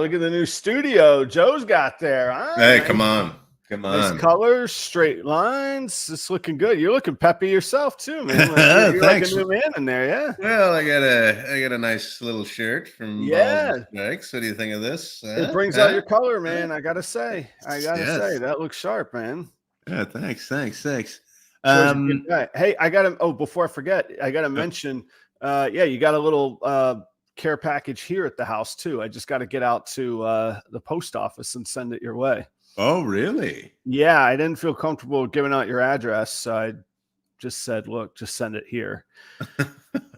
look at the new studio Joe's got there. Hey, come on. Nice colors, straight lines. It's looking good. You're looking peppy yourself too, man. You're like a new man in there, yeah. Well, I got a nice little shirt from Balls and Strikes. What do you think of this? It brings out your color, man. I gotta say, that looks sharp, man. Yeah, thanks. Hey, I gotta. Oh, before I forget, I gotta mention. You got a little care package here at the house too. I just got to get out to the post office and send it your way. Oh, really? Yeah, I didn't feel comfortable giving out your address, so I just said, "Look, just send it here."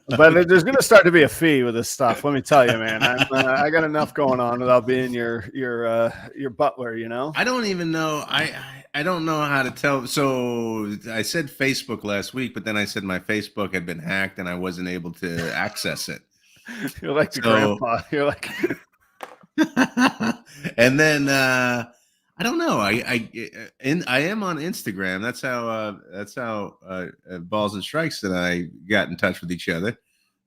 But there's going to start to be a fee with this stuff. Let me tell you, man. I got enough going on without being your butler. You know. I don't even know. I don't know how to tell. So I said Facebook last week, but then I said my Facebook had been hacked and I wasn't able to access it. You're like the grandpa. You're like. And then I don't know. I am on Instagram. That's how Balls and Strikes and I got in touch with each other.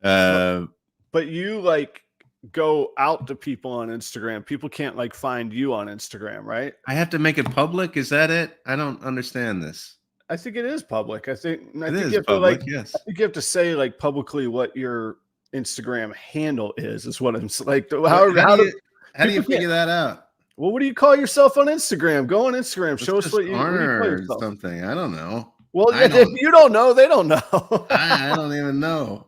But you like go out to people on Instagram. People can't like find you on Instagram, right? I have to make it public. Is that it? I don't understand this. I think it is public. I think you have public, yes. I think you have to say like publicly what your Instagram handle is what I'm like. How do you figure that out? Well, what do you call yourself on Instagram? Go on Instagram. Show us what you call yourself. Something. I don't know. Well, if you don't know, they don't know. I don't even know.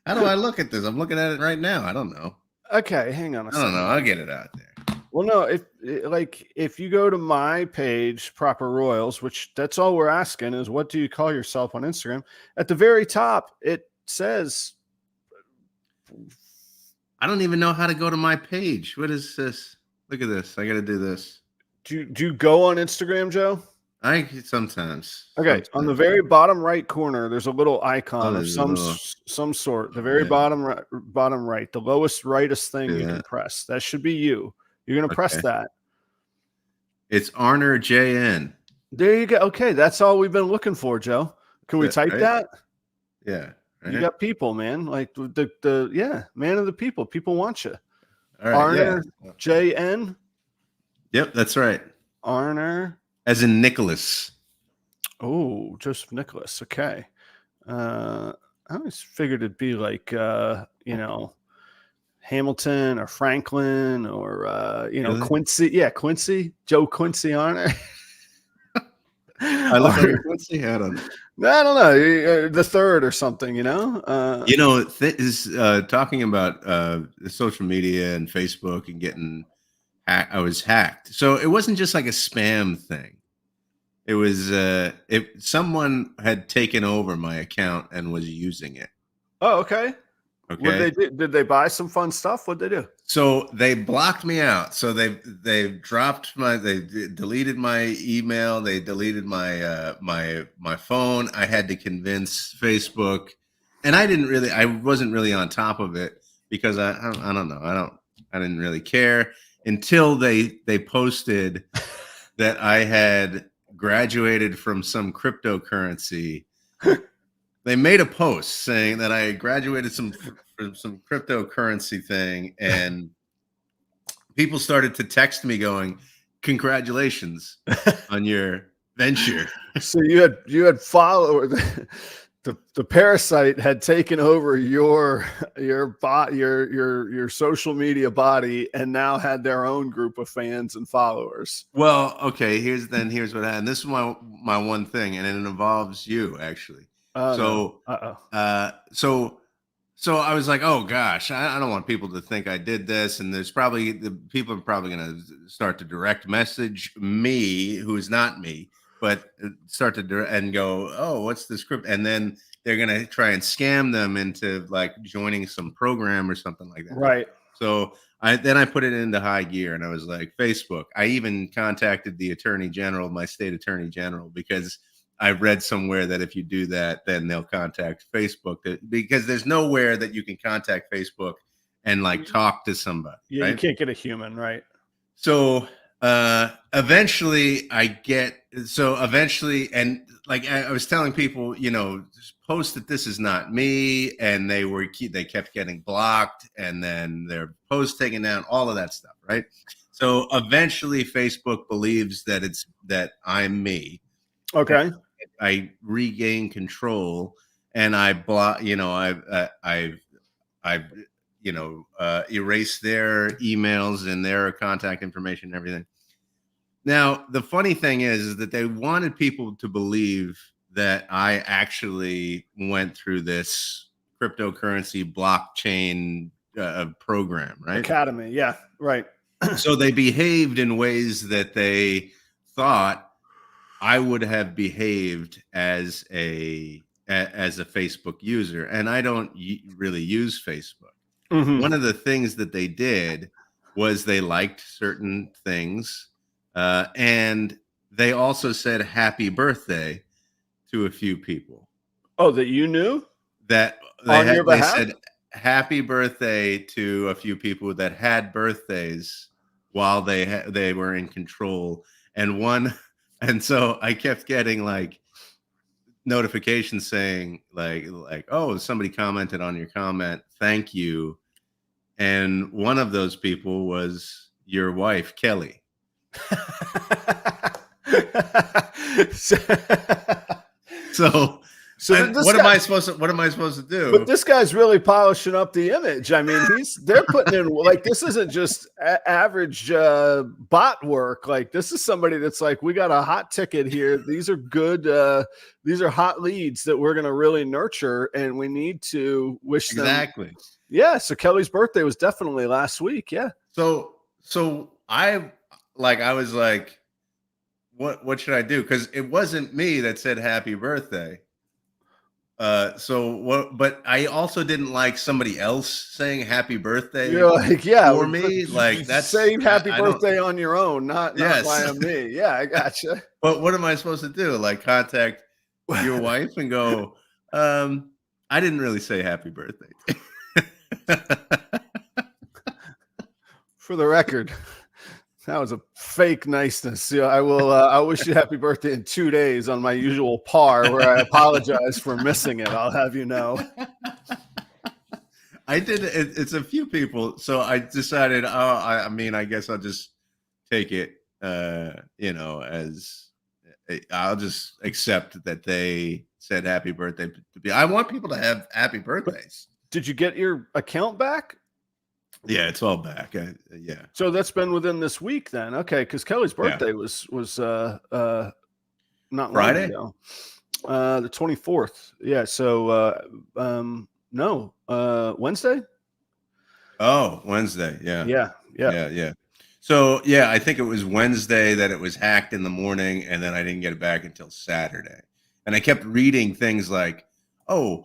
How do I look at this? I'm looking at it right now. I don't know. Okay, hang on a second. I don't know. I'll get it out there. Well, no, if you go to my page, Proper Royals, which that's all we're asking is what do you call yourself on Instagram? At the very top, it says. I don't even know how to go to my page. What is this? Look at this. I got to do this. Do you go on Instagram, Joe? Sometimes. Okay. On the very bottom right corner, there's a little icon of some sort. The very bottom right, the lowest rightest thing you can press. That should be you. You're going to press that. It's Arner JN. There you go. Okay. That's all we've been looking for, Joe. Can we type that? Yeah. Right. You got people, man. Like the man of the people. People want you. All right, Arner JN. Yep, that's right. Arner. As in Nicholas. Oh, Joseph Nicholas. Okay. I always figured it'd be like Hamilton or Franklin or really? Quincy. Yeah, Quincy. Joe Quincy Arner. I look like Quincy. I don't know. I don't know, the third or something, talking about social media and Facebook and getting hacked. I was hacked. So it wasn't just like a spam thing. It was if someone had taken over my account and was using it. Oh, okay. Okay. Did they buy some fun stuff? What'd they do? So they blocked me out. So they deleted my email. They deleted my phone. I had to convince Facebook, and I wasn't really on top of it because I don't know. I didn't really care until they posted that I had graduated from some cryptocurrency. They made a post saying that I graduated from some cryptocurrency thing, and people started to text me going, "Congratulations on your venture." So you had followed the parasite had taken over your social media body and now had their own group of fans and followers. Well, okay, here's what happened. This is my one thing, and it involves you actually. So I was like, oh gosh, I don't want people to think I did this. And people are probably going to start to direct message me, who's not me, but start to and go, oh, what's the script? And then they're going to try and scam them into like joining some program or something like that. Right. So I put it into high gear and I was like, Facebook. I even contacted the attorney general, my state attorney general, because I read somewhere that if you do that, then they'll contact Facebook because there's nowhere that you can contact Facebook and like talk to somebody. Yeah, right? You can't get a human, right? So Eventually and like I was telling people, just post that this is not me, and they kept getting blocked, and then their posts taken down, all of that stuff, right? So eventually Facebook believes that I'm me. Okay. I regain control, and I block, I've erased their emails and their contact information and everything. Now, the funny thing is that they wanted people to believe that I actually went through this cryptocurrency blockchain program, right? Academy. Yeah. Right. So they behaved in ways that they thought I would have behaved as a Facebook user, and I don't really use Facebook. Mhm. One of the things that they did was they liked certain things, and they also said happy birthday to a few people. Oh, that you knew? That On your they behalf? said happy birthday to a few people that had birthdays while they were in control, and so I kept getting like notifications saying like, oh, somebody commented on your comment, thank you. And one of those people was your wife, Kelly. So what am I supposed to do? But this guy's really polishing up the image. I mean, they're putting in, like, this isn't just average bot work. Like, this is somebody that's like, we got a hot ticket here. These are good. These are hot leads that we're going to really nurture, and we need to wish them. Exactly. Yeah. So Kelly's birthday was definitely last week. Yeah. So I was like, what should I do? Because it wasn't me that said happy birthday. But I also didn't like somebody else saying happy birthday. You're like, yeah, for me, like that's saying happy birthday on your own, not via me. Yeah, I gotcha. But what am I supposed to do? Like contact your wife and go, I didn't really say happy birthday. For the record, that was a fake niceness. Yeah, I'll wish you happy birthday in 2 days on my usual par, where I apologize for missing it. I'll have you know. I did. It's a few people, so I decided. I mean, I guess I'll just take it. As I'll just accept that they said happy birthday to me. I want people to have happy birthdays. Did you get your account back? Yeah, it's all back. Yeah. So that's been within this week then. Okay, because Kelly's birthday was not Friday? long ago. The 24th. Yeah. So no, Wednesday. Oh, Wednesday. Yeah. Yeah. So yeah, I think it was Wednesday that it was hacked in the morning, and then I didn't get it back until Saturday. And I kept reading things like, "Oh,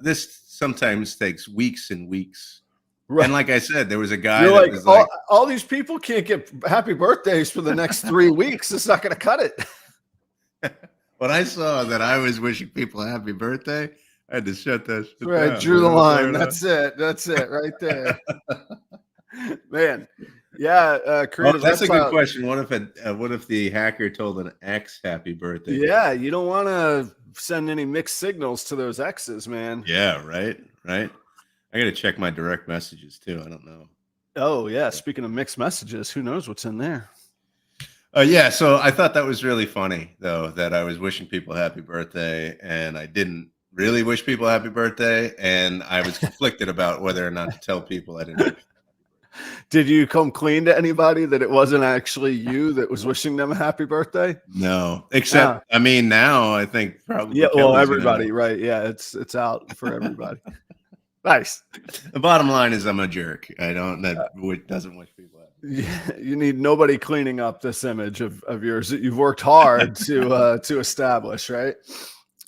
this sometimes takes weeks and weeks." Right. And like I said, there was a guy that was like, all these people can't get happy birthdays for the next 3 weeks. It's not going to cut it. When I saw that I was wishing people happy birthday, I had to shut that shit down. I drew the line. That's it right there. Man. Yeah. Kreative, that's a good question. What if the hacker told an ex happy birthday? Yeah. You don't want to send any mixed signals to those exes, man. Yeah. Right. I got to check my direct messages too. I don't know. Oh yeah. Speaking of mixed messages, who knows what's in there? Yeah. So I thought that was really funny though, that I was wishing people happy birthday and I didn't really wish people happy birthday. And I was conflicted about whether or not to tell people I didn't. Did you come clean to anybody that it wasn't actually you that was wishing them a happy birthday? No, except, I mean, now I think probably. Yeah. Well, everybody, right. Yeah. It's out for everybody. Nice. The bottom line is I'm a jerk. I don't, that doesn't wish people happy. You need nobody cleaning up this image of yours that you've worked hard to establish, right?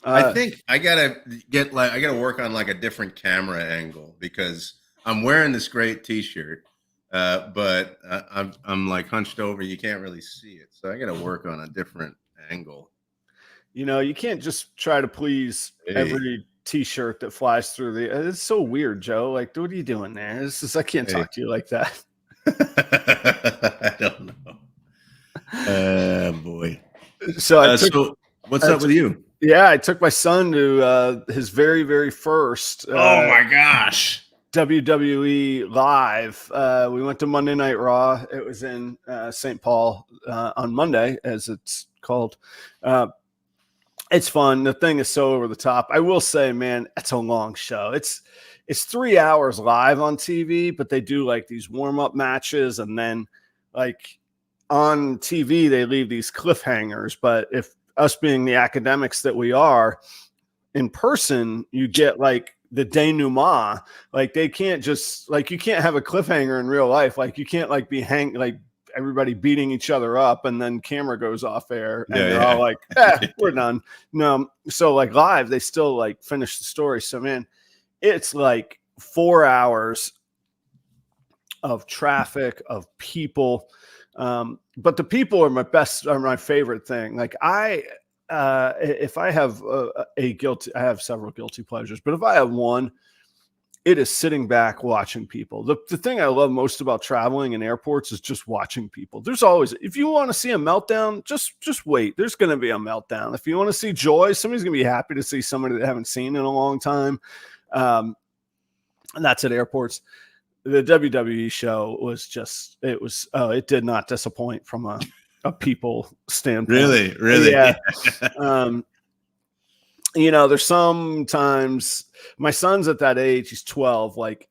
I think I gotta work on like a different camera angle because I'm wearing this great t-shirt, but I'm like hunched over. You can't really see it. So I got to work on a different angle. You know, you can't just try to please every t-shirt that flies through it's so weird, Joe. Like, what are you doing there? I can't talk to you like that. I don't know. So so what's up with you? Yeah, I took my son to his very, very first. Oh my gosh. WWE Live. We went to Monday Night Raw. It was in St. Paul on Monday, as it's called. It's fun. The thing is so over the top. I will say, man, it's a long show. It's 3 hours live on TV, but they do like these warm-up matches, and then like on TV they leave these cliffhangers. But if us being the academics that we are, in person, you get like the denouement. Like they can't just like, you can't have a cliffhanger in real life. Like you can't like be everybody beating each other up and then camera goes off air and they're all like, we're done. No. So like live, they still like finish the story. So man, it's like 4 hours of traffic, of people. But the people are my favorite thing. Like if I have I have several guilty pleasures, but if I have one, it is sitting back watching people. The thing I love most about traveling in airports is just watching people. There's always, if you want to see a meltdown, just wait. There's going to be a meltdown. If you want to see joy, somebody's going to be happy to see somebody they haven't seen in a long time. And that's at airports. The WWE show was just, it did not disappoint from a people standpoint. Really. Yeah. There's sometimes my son's at that age, he's 12, like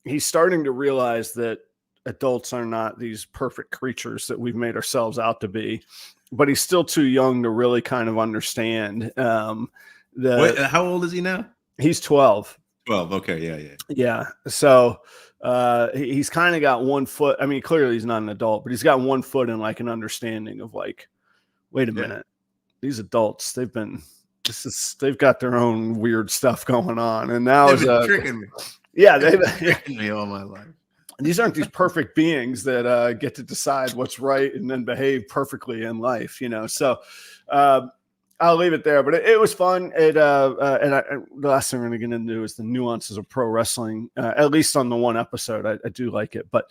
he's starting to realize that adults are not these perfect creatures that we've made ourselves out to be, but he's still too young to really kind of understand. Wait, how old is he now? He's 12. 12. Okay. Yeah. So, he's kind of got one foot. I mean, clearly he's not an adult, but he's got one foot in like an understanding of like, wait a minute, these adults, they've got their own weird stuff going on. And now they've been tricking me. Yeah. They've been tricking me all my life. These aren't these perfect beings that get to decide what's right and then behave perfectly in life, So, I'll leave it there, but it was fun. The last thing we're going to get into is the nuances of pro wrestling. At least on the one episode, I do like it, but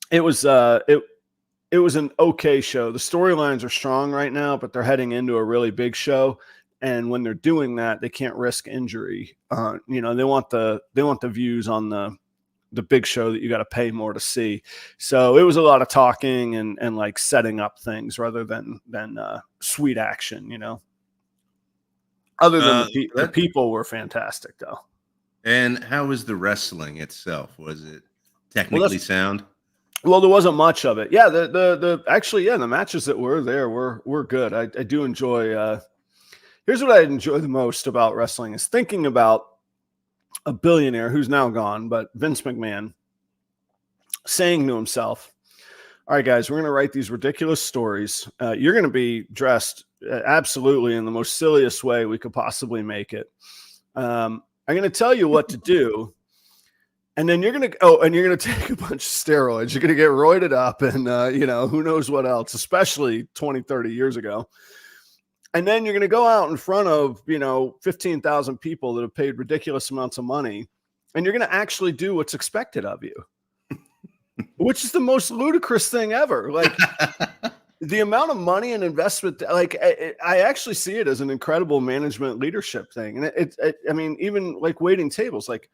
it was an okay show. The storylines are strong right now, but they're heading into a really big show, and when they're doing that, they can't risk injury. They want the views on the big show that you got to pay more to see. So it was a lot of talking and like setting up things rather than sweet action, Other than the people were fantastic though. And how was the wrestling itself? Was it technically sound? Well, there wasn't much of it. Yeah. The matches that were there were good. I do enjoy, here's what I enjoy the most about wrestling is thinking about a billionaire who's now gone, but Vince McMahon saying to himself, all right, guys, we're going to write these ridiculous stories. You're going to be dressed absolutely in the most silliest way we could possibly make it. I'm going to tell you what to do. And then you're going to take a bunch of steroids. You're going to get roided up and, who knows what else, especially 20, 30 years ago. And then you're going to go out in front of, 15,000 people that have paid ridiculous amounts of money. And you're going to actually do what's expected of you, which is the most ludicrous thing ever. Like the amount of money and investment, like I actually see it as an incredible management leadership thing. And even like waiting tables, like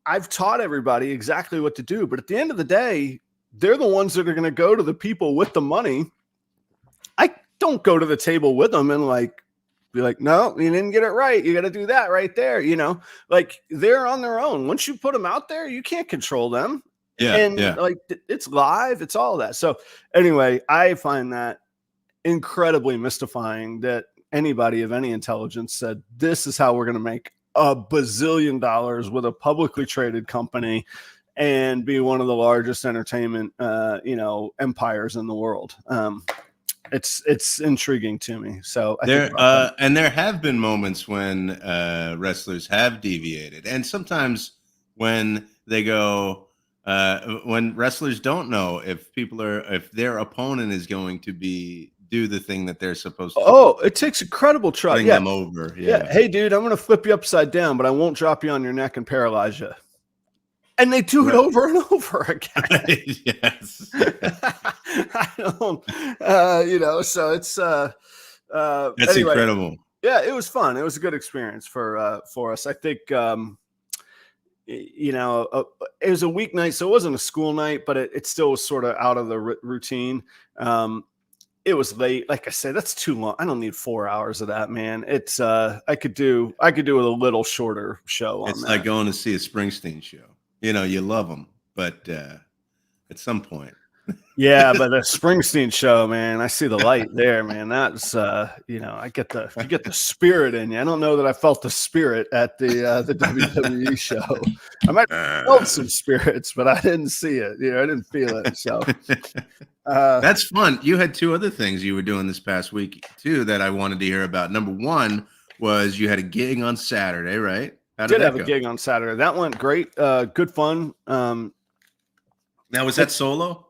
I've taught everybody exactly what to do, but at the end of the day, they're the ones that are going to go to the people with the money. I don't go to the table with them and be like, no, you didn't get it right. You got to do that right there. Like they're on their own. Once you put them out there, you can't control them. Like it's live, it's all that. So anyway, I find that incredibly mystifying that anybody of any intelligence said, this is how we're going to make $1 bazillion with a publicly traded company and be one of the largest entertainment, empires in the world. It's intriguing to me. So there have been moments when wrestlers have deviated, and sometimes when they go, when wrestlers don't know if their opponent is going to do the thing that they're supposed to. Oh, it takes incredible trust. Bring them over. Yeah. Hey, dude, I'm going to flip you upside down, but I won't drop you on your neck and paralyze you. And they do it over and over again. Yes. I don't, so it's, That's anyway, incredible. yeah, it was fun. It was a good experience for us. I think, it was a weeknight, so it wasn't a school night, but it still was sort of out of the routine. It was late. Like I said, that's too long. I don't need 4 hours of that, man. It's I could do a little shorter show on It's that. like going to see a Springsteen show. You love them, but at some point. Yeah, but the Springsteen show, man, I see the light there, man. That's you get the spirit in you. I don't know that I felt the spirit at the WWE show. I might have felt some spirits, but I didn't see it. I didn't feel it. So that's fun. You had two other things you were doing this past week too that I wanted to hear about. Number one was you had a gig on Saturday, right? How did that have go? A gig on Saturday. That went great. Good fun. Now, was that solo?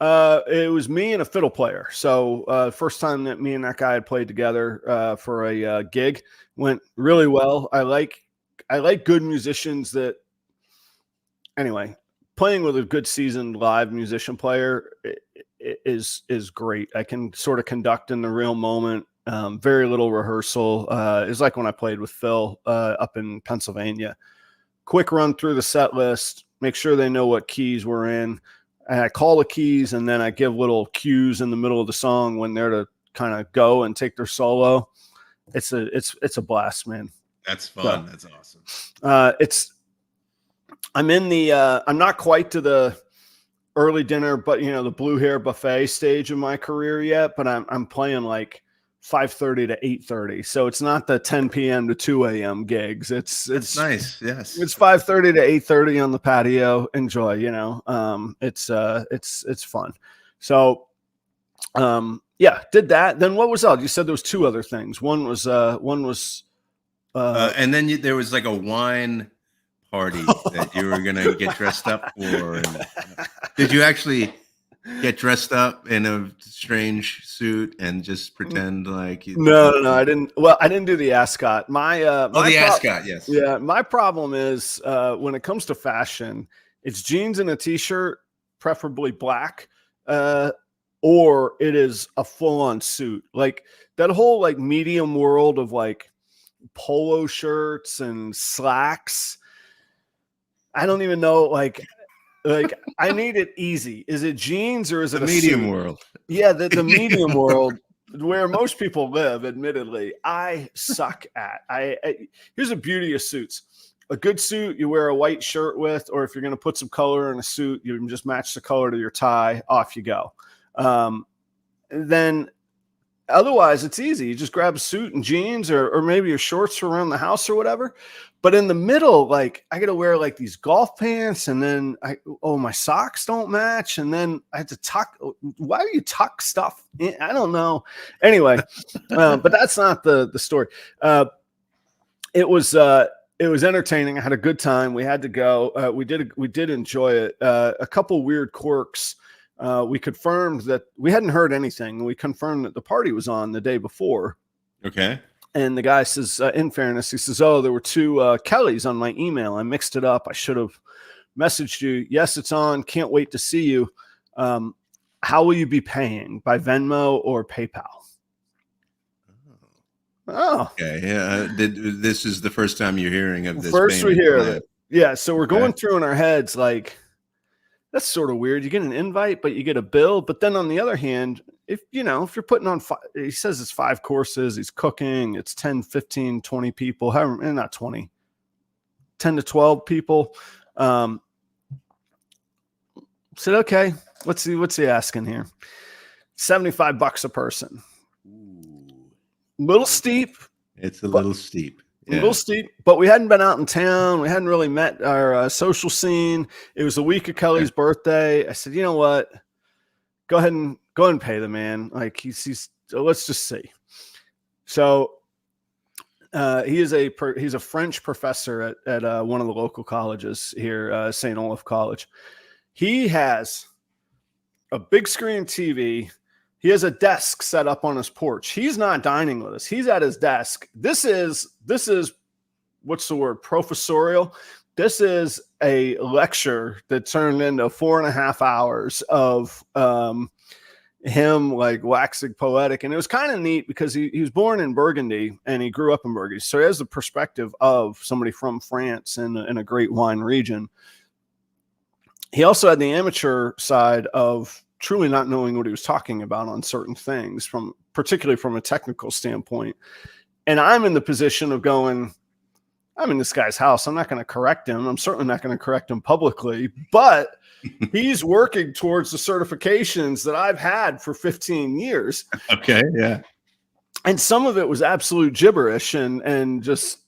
It was me and a fiddle player. So first time that me and that guy had played together for a gig. Went really well. I like good musicians that. Anyway, playing with a good seasoned live musician player is great. I can sort of conduct in the real moment. Very little rehearsal. It's like when I played with Phil up in Pennsylvania. Quick run through the set list. Make sure they know what keys we're in. And I call the keys, and then I give little cues in the middle of the song when they're to kind of go and take their solo. It's a blast, man. That's fun. So, that's awesome. I'm not quite to the early dinner, but the blue hair buffet stage of my career yet, but I'm playing like 5:30 to 8:30. So it's not the 10 p.m. to 2 a.m. gigs. It's nice. Yes. It's 5:30 to 8:30 on the patio. Enjoy, it's fun. So, did that. Then what was else? You said there was two other things. One was and then there was like a wine party that you were going to get dressed up for. And, did you actually get dressed up in a strange suit and just pretend like you? No, I didn't. Well, I didn't do the ascot. The ascot, yes. Yeah, my problem is when it comes to fashion, it's jeans and a t-shirt, preferably black, or it is a full-on suit. Like that whole like medium world of like polo shirts and slacks. I don't even know like I need it easy. Is it jeans or is it the a medium suit? world? Yeah, the medium world where most people live, admittedly, I suck at. Here's the beauty of suits. A good suit you wear a white shirt with, or if you're going to put some color in a suit, you can just match the color to your tie, off you go. Then otherwise it's easy. You just grab a suit and jeans or maybe your shorts for around the house or whatever. But in the middle, like I got to wear like these golf pants and then my socks don't match. And then I have to tuck. Why do you tuck stuff in? I don't know. Anyway, but that's not the story. It was entertaining. I had a good time. We had to go. We did enjoy it. A couple weird quirks. We confirmed that we hadn't heard anything. We confirmed that the party was on the day before. Okay. And the guy says, in fairness, he says, "Oh, there were two Kellys on my email. I mixed it up. I should have messaged you. Yes, it's on. Can't wait to see you. How will you be paying? By Venmo or PayPal?" Oh. Okay. Yeah. This is the first time you're hearing of this. First we hear of it. Yeah. So we're going through in our heads like, that's sort of weird. You get an invite, but you get a bill. But then on the other hand, if you're putting on, he says it's 5 courses, he's cooking, it's 10, 15, 20 people, however, not 20, 10 to 12 people. Said, okay, what's he asking here? $75 a person. Ooh. Little steep. It's a little steep. A little steep, but we hadn't been out in town. We hadn't really met our social scene. It was the week of Kelly's birthday. I said, you know what? Go ahead and pay the man. Like he's let's just see. So he's a French professor at one of the local colleges here, St. Olaf College. He has a big screen TV. He has a desk set up on his porch. He's not dining with us. He's at his desk. This is what's the word? Professorial. This is a lecture that turned into 4.5 hours of him like waxing poetic. And it was kind of neat because he was born in Burgundy and he grew up in Burgundy. So he has the perspective of somebody from France in a great wine region. He also had the amateur side of truly not knowing what he was talking about on certain things, particularly from a technical standpoint. And I'm in the position of going, I'm in this guy's house. I'm not going to correct him. I'm certainly not going to correct him publicly, but he's working towards the certifications that I've had for 15 years. Okay. Yeah. And some of it was absolute gibberish and just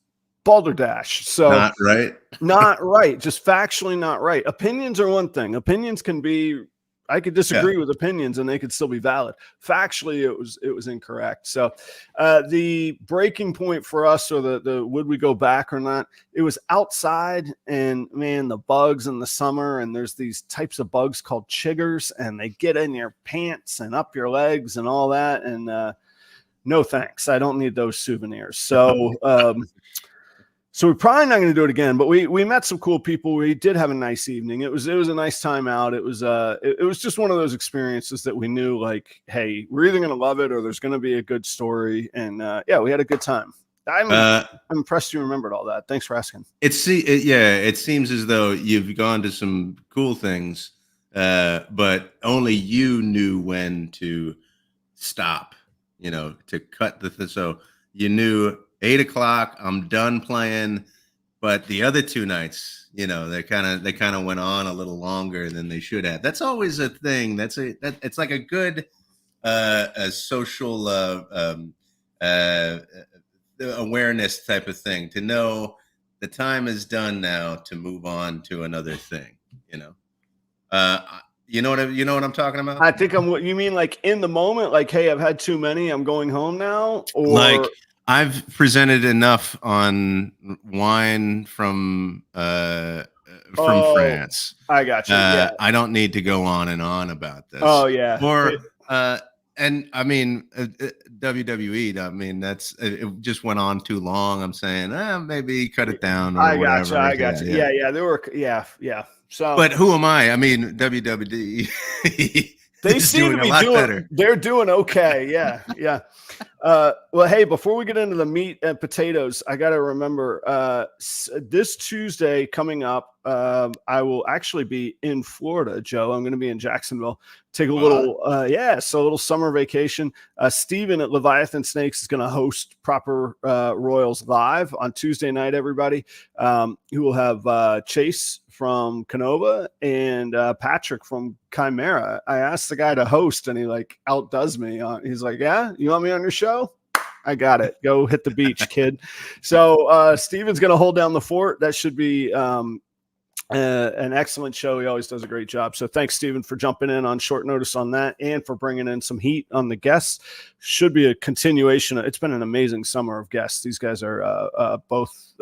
balderdash. So not right. Not right. Just factually not right. Opinions are one thing. Opinions can be, I could disagree with opinions and they could still be valid. Factually, it was incorrect. So the breaking point for us, or the would we go back or not, it was outside, and man, the bugs in the summer, and there's these types of bugs called chiggers, and they get in your pants and up your legs and all that. And no thanks. I don't need those souvenirs. So so we're probably not going to do it again, but we met some cool people. We did have a nice evening. It was a nice time out. It was just one of those experiences that we knew, like, hey, we're either going to love it or there's going to be a good story. And yeah, we had a good time. I'm impressed you remembered all that. Thanks for asking. It seems as though you've gone to some cool things, but only you knew when to stop, to cut so you knew 8 o'clock, I'm done playing. But the other 2 nights, they kind of went on a little longer than they should have. That's always a thing. It's like a good a social awareness type of thing, to know the time is done now to move on to another thing. You know what I'm talking about? I think you mean like in the moment, like, hey, I've had too many, I'm going home now, or like, I've presented enough on wine from France. I got you. Yeah. I don't need to go on and on about this. Oh yeah. Or and I mean, WWE. I mean, it just went on too long. I'm saying, maybe cut it down. Or I whatever. got you. Yeah. There were. Yeah. So, but who am I? I mean, WWE. They seem to be doing better. They're doing okay. Yeah. Well, hey, before we get into the meat and potatoes, I got to remember this Tuesday coming up, I will actually be in Florida, Joe. I'm going to be in Jacksonville. Take a little, a little summer vacation. Steven at Leviathan Snakes is going to host Properroyals Live on Tuesday night, everybody. Who will have Chase from Canova and Patrick from Chimera. I asked the guy to host and he like outdoes me. He's like, yeah, you want me on your show? I got it. Go hit the beach, kid. So Steven's going to hold down the fort. That should be an excellent show. He always does a great job. So thanks, Steven, for jumping in on short notice on that and for bringing in some heat on the guests. Should be a continuation. It's been an amazing summer of guests. These guys are both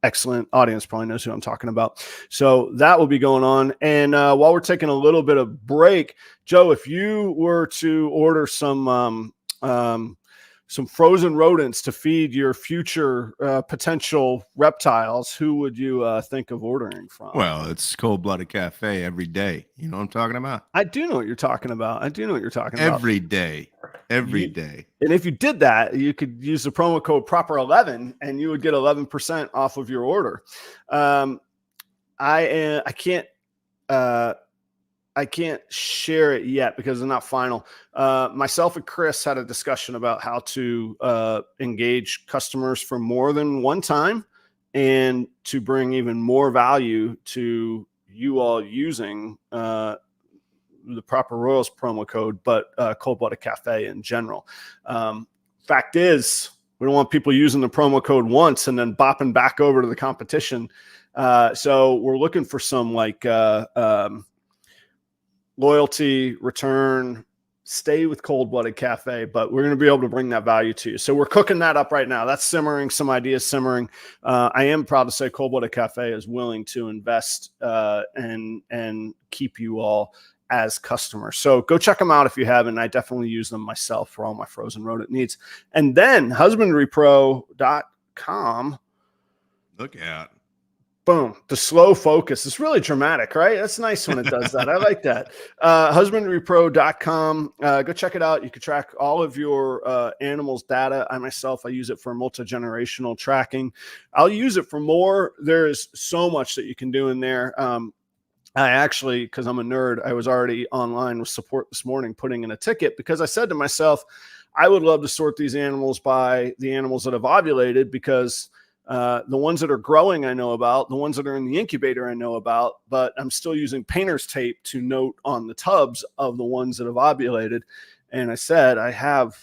excellent. Audience probably knows who I'm talking about. So that will be going on. And while we're taking a little bit of break, Joe, if you were to order some frozen rodents to feed your future potential reptiles, who would you think of ordering from? Well, it's Cold Blooded Cafe every day. You know what I'm talking about? I do know what you're talking about. Every day. And if you did that, you could use the promo code proper11 and you would get 11% off of your order. I can't share it yet because it's not final. Myself and Chris had a discussion about how to engage customers for more than one time and to bring even more value to you all using the Properroyals promo code, but Cold Blooded Cafe in general. Fact is, we don't want people using the promo code once and then bopping back over to the competition. So we're looking for some like loyalty, return, stay with Cold Blooded Cafe, but we're going to be able to bring that value to you. So we're cooking that up right now. That's simmering, some ideas simmering. I am proud to say Cold Blooded Cafe is willing to invest and keep you all as customers. So go check them out if you haven't. I definitely use them myself for all my frozen rodent needs. And then husbandrypro.com. Look out. Boom. The slow focus. It's really dramatic, right? That's nice when it does that. I like that. Husbandrypro.com. Go check it out. You can track all of your animals data. I use it for multi-generational tracking. I'll use it for more. There's so much that you can do in there. I actually, because I'm a nerd, I was already online with support this morning, putting in a ticket because I said to myself, I would love to sort these animals by the animals that have ovulated, because the ones that are growing, I know about. The ones that are in the incubator, I know about. But I'm still using painter's tape to note on the tubs of the ones that have ovulated. And I said, I have,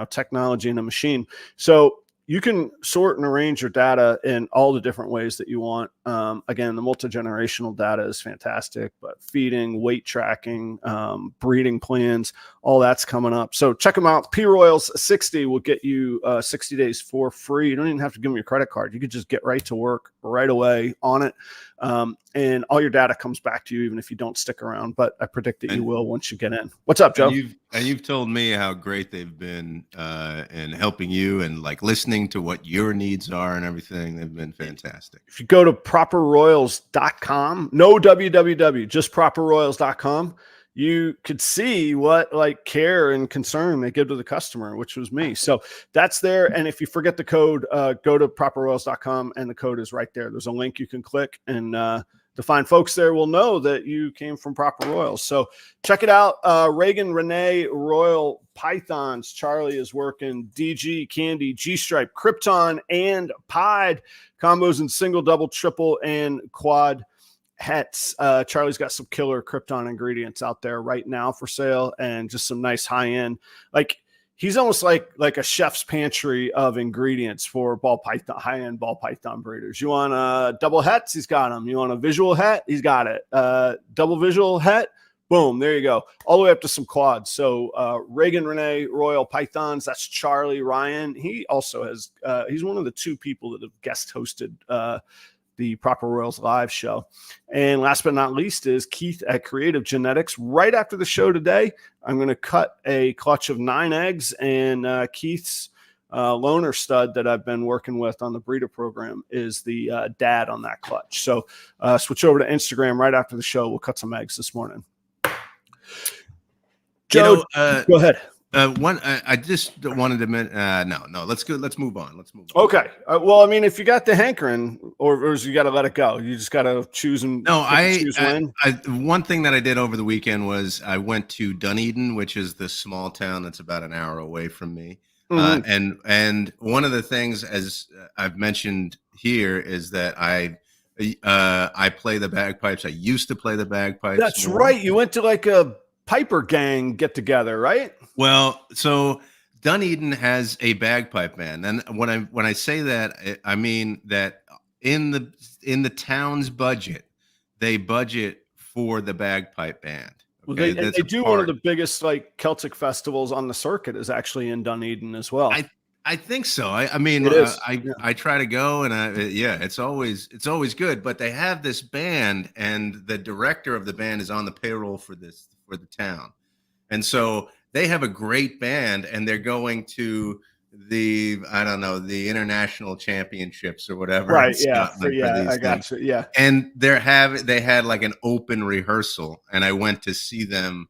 technology in a machine. So you can sort and arrange your data in all the different ways that you want. Again, the multi-generational data is fantastic, but feeding, weight tracking, breeding plans, all that's coming up. So check them out. Properroyals 60 will get you 60 days for free. You don't even have to give them your credit card. You could just get right to work right away on it. And all your data comes back to you, even if you don't stick around. But I predict that you will once you get in. What's up, Joe? And you've told me how great they've been in helping you and like listening to what your needs are and everything. They've been fantastic. If you go to properroyals.com, no www, just properroyals.com, you could see what like care and concern they give to the customer, which was me. So that's there. And if you forget the code, go to properroyals.com and the code is right there. There's a link you can click, and the fine folks there will know that you came from Proper Royals. So check it out. Reagan, Renee, Royal Pythons. Charlie is working DG, Candy, G-Stripe, Krypton, and Pied. Combos in single, double, triple, and quad hets. Charlie's got some killer Krypton ingredients out there right now for sale, and just some nice high-end. Like, he's almost like a chef's pantry of ingredients for ball python, high-end ball python breeders. You want double hets? He's got them. You want a visual het? He's got it. Double visual het? Boom, there you go. All the way up to some quads. So Reagan, Renee, Royal Pythons, that's Charlie Ryan. He also has, he's one of the two people that have guest hosted the Proper Royals live show. And last but not least is Keith at Kreative Genetics. Right after the show today, I'm going to cut a clutch of 9 eggs, and Keith's loaner stud that I've been working with on the breeder program is the dad on that clutch. So switch over to Instagram right after the show. We'll cut some eggs this morning. Joe, go ahead. I just wanted to mention. No. Let's go. Let's move on. Okay. Well, I mean, if you got the hankering, or you got to let it go. You just got to choose and choose when. One thing that I did over the weekend was I went to Dunedin, which is this small town that's about an hour away from me. Mm-hmm. And one of the things, as I've mentioned here, is that I play the bagpipes. I used to play the bagpipes. That's right. You went to like a Piper gang get together, right? Well, so Dunedin has a bagpipe band, and when I say that, I mean that in the town's budget, they budget for the bagpipe band. Okay? Well, they do one of the biggest like Celtic festivals on the circuit is actually in Dunedin as well. I think so. I try to go, and it's always good. But they have this band, and the director of the band is on the payroll for the town, and so they have a great band, and they're going to the international championships or whatever. Right. Yeah. I got you. Yeah. And they had like an open rehearsal, and I went to see them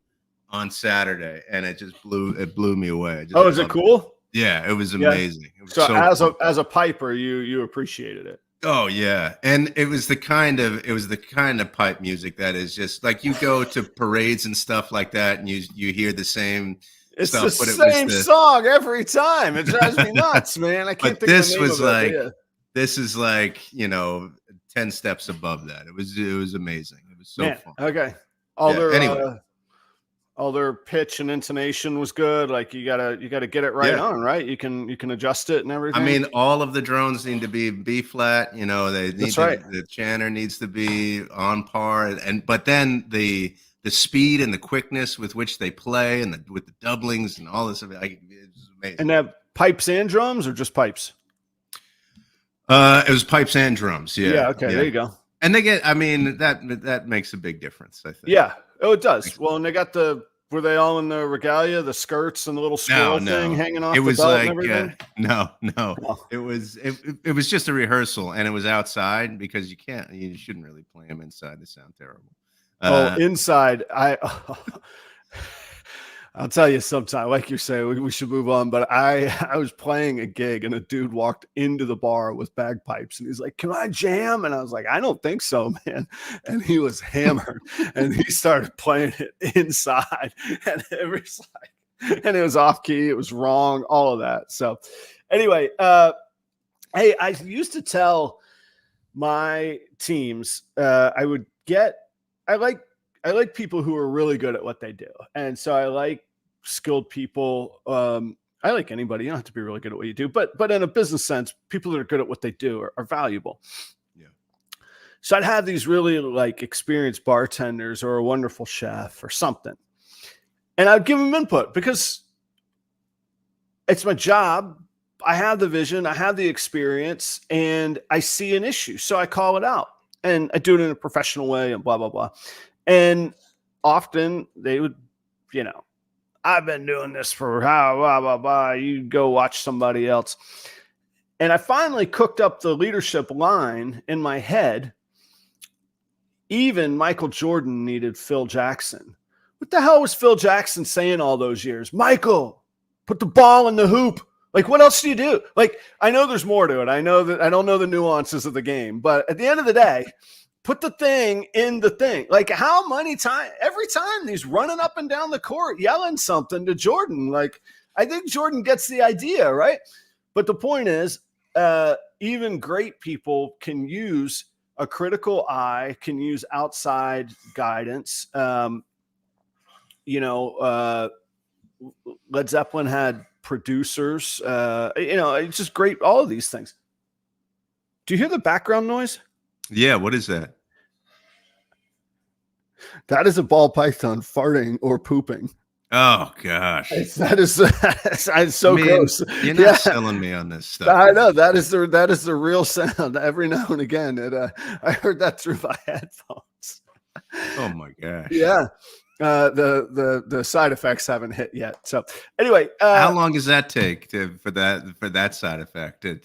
on Saturday, and it blew me away. Is it cool? Yeah, it was amazing. Yeah. It was so as a piper, you appreciated it. Oh yeah, and it was the kind of pipe music that is just like you go to parades and stuff like that, and you hear the same. It's stuff, the same song every time. It drives me nuts, man. I can't think this of the name was of like it. Yeah. This is like 10 steps above that. It was amazing. It was so fun. Okay. All their pitch and intonation was good. Like you gotta get it right on, right? You can adjust it and everything. I mean, all of the drones need to be B flat. They need the chanter needs to be on par, but then the speed and the quickness with which they play, and with the doublings and all this, it's amazing. And they have pipes and drums, or just pipes? It was pipes and drums. Yeah. Yeah. Okay. Yeah. There you go. And they get. I mean, that makes a big difference, I think. Yeah. Oh, it does. Well, and they got the Were they all in the regalia, the skirts and the little squirrel thing hanging off it the was belt like, and everything? no. Oh. It was just a rehearsal, and it was outside because you shouldn't really play them inside. They sound terrible. Inside, I'll tell you sometime, like you say, we should move on. But I was playing a gig and a dude walked into the bar with bagpipes and he's like, "Can I jam?" And I was like, "I don't think so, man." And he was hammered and he started playing it inside and it was like, and it was off key, it was wrong, all of that. So anyway, hey, I used to tell my teams, I like people who are really good at what they do. And so I like skilled people. I like anybody. You don't have to be really good at what you do, but in a business sense, people that are good at what they do are valuable. Yeah. So I'd have these really like experienced bartenders or a wonderful chef or something. And I'd give them input because it's my job. I have the vision, I have the experience, and I see an issue. So I call it out and I do it in a professional way and blah, blah, blah. And often they would, I've been doing this for how, blah, blah, blah. You go watch somebody else. And I finally cooked up the leadership line in my head. Even Michael Jordan needed Phil Jackson. What the hell was Phil Jackson saying all those years? Michael, put the ball in the hoop. Like, what else do you do? Like, I know there's more to it. I know that I don't know the nuances of the game, but at the end of the day, put the thing in the thing. Like, how many times, every time he's running up and down the court, yelling something to Jordan. Like, I think Jordan gets the idea, right? But the point is, even great people can use a critical eye, can use outside guidance. Led Zeppelin had producers, it's just great. All of these things. Do you hear the background noise? Yeah. What is that? That is a ball python farting or pooping. Oh gosh. That is so gross. You're not selling me on this stuff. I know that is the real sound. Every now and again, I heard that through my headphones. Oh my gosh. Yeah. The side effects haven't hit yet. So anyway, how long does that take for that side effect? To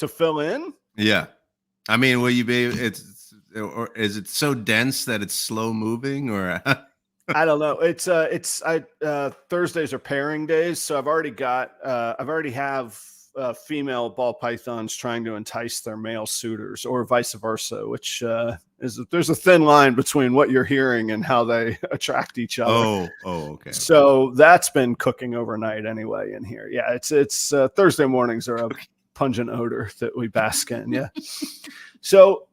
fill in? Yeah. Will you be? Or is it so dense that it's slow moving? Or I don't know. Thursdays are pairing days, so I've already have female ball pythons trying to entice their male suitors, or vice versa, which there's a thin line between what you're hearing and how they attract each other. Oh, okay. So that's been cooking overnight anyway in here. Yeah, it's Thursday mornings are a pungent odor that we bask in. Yeah. So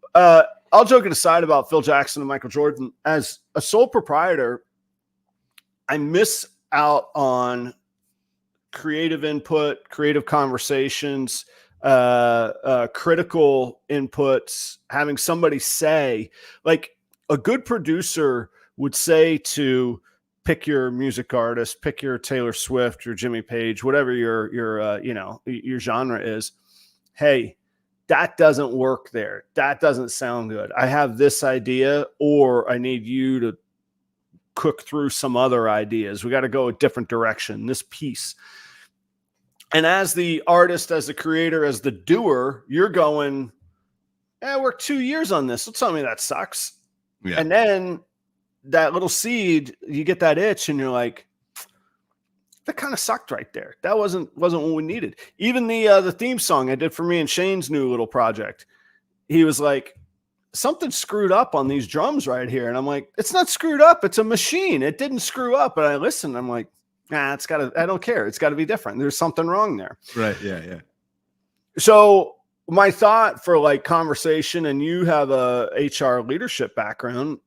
all joking aside about Phil Jackson and Michael Jordan, as a sole proprietor, I miss out on creative input, creative conversations, critical inputs, having somebody say, like a good producer would say to pick your music artist, pick your Taylor Swift, your Jimmy Page, whatever your genre is. Hey, that doesn't work there. That doesn't sound good. I have this idea, or I need you to cook through some other ideas. We got to go a different direction, this piece. And as the artist, as the creator, as the doer, you're going, I worked 2 years on this. Don't tell me that sucks. Yeah. And then that little seed, you get that itch and you're like, that kind of sucked right there. That wasn't what we needed. Even the theme song I did for me and Shane's new little project, he was like, something screwed up on these drums right here. And I'm like, it's not screwed up. It's a machine. It didn't screw up. And I listened. I'm like, I don't care. It's got to be different. There's something wrong there. Right. Yeah. So my thought for like conversation, and you have a HR leadership background,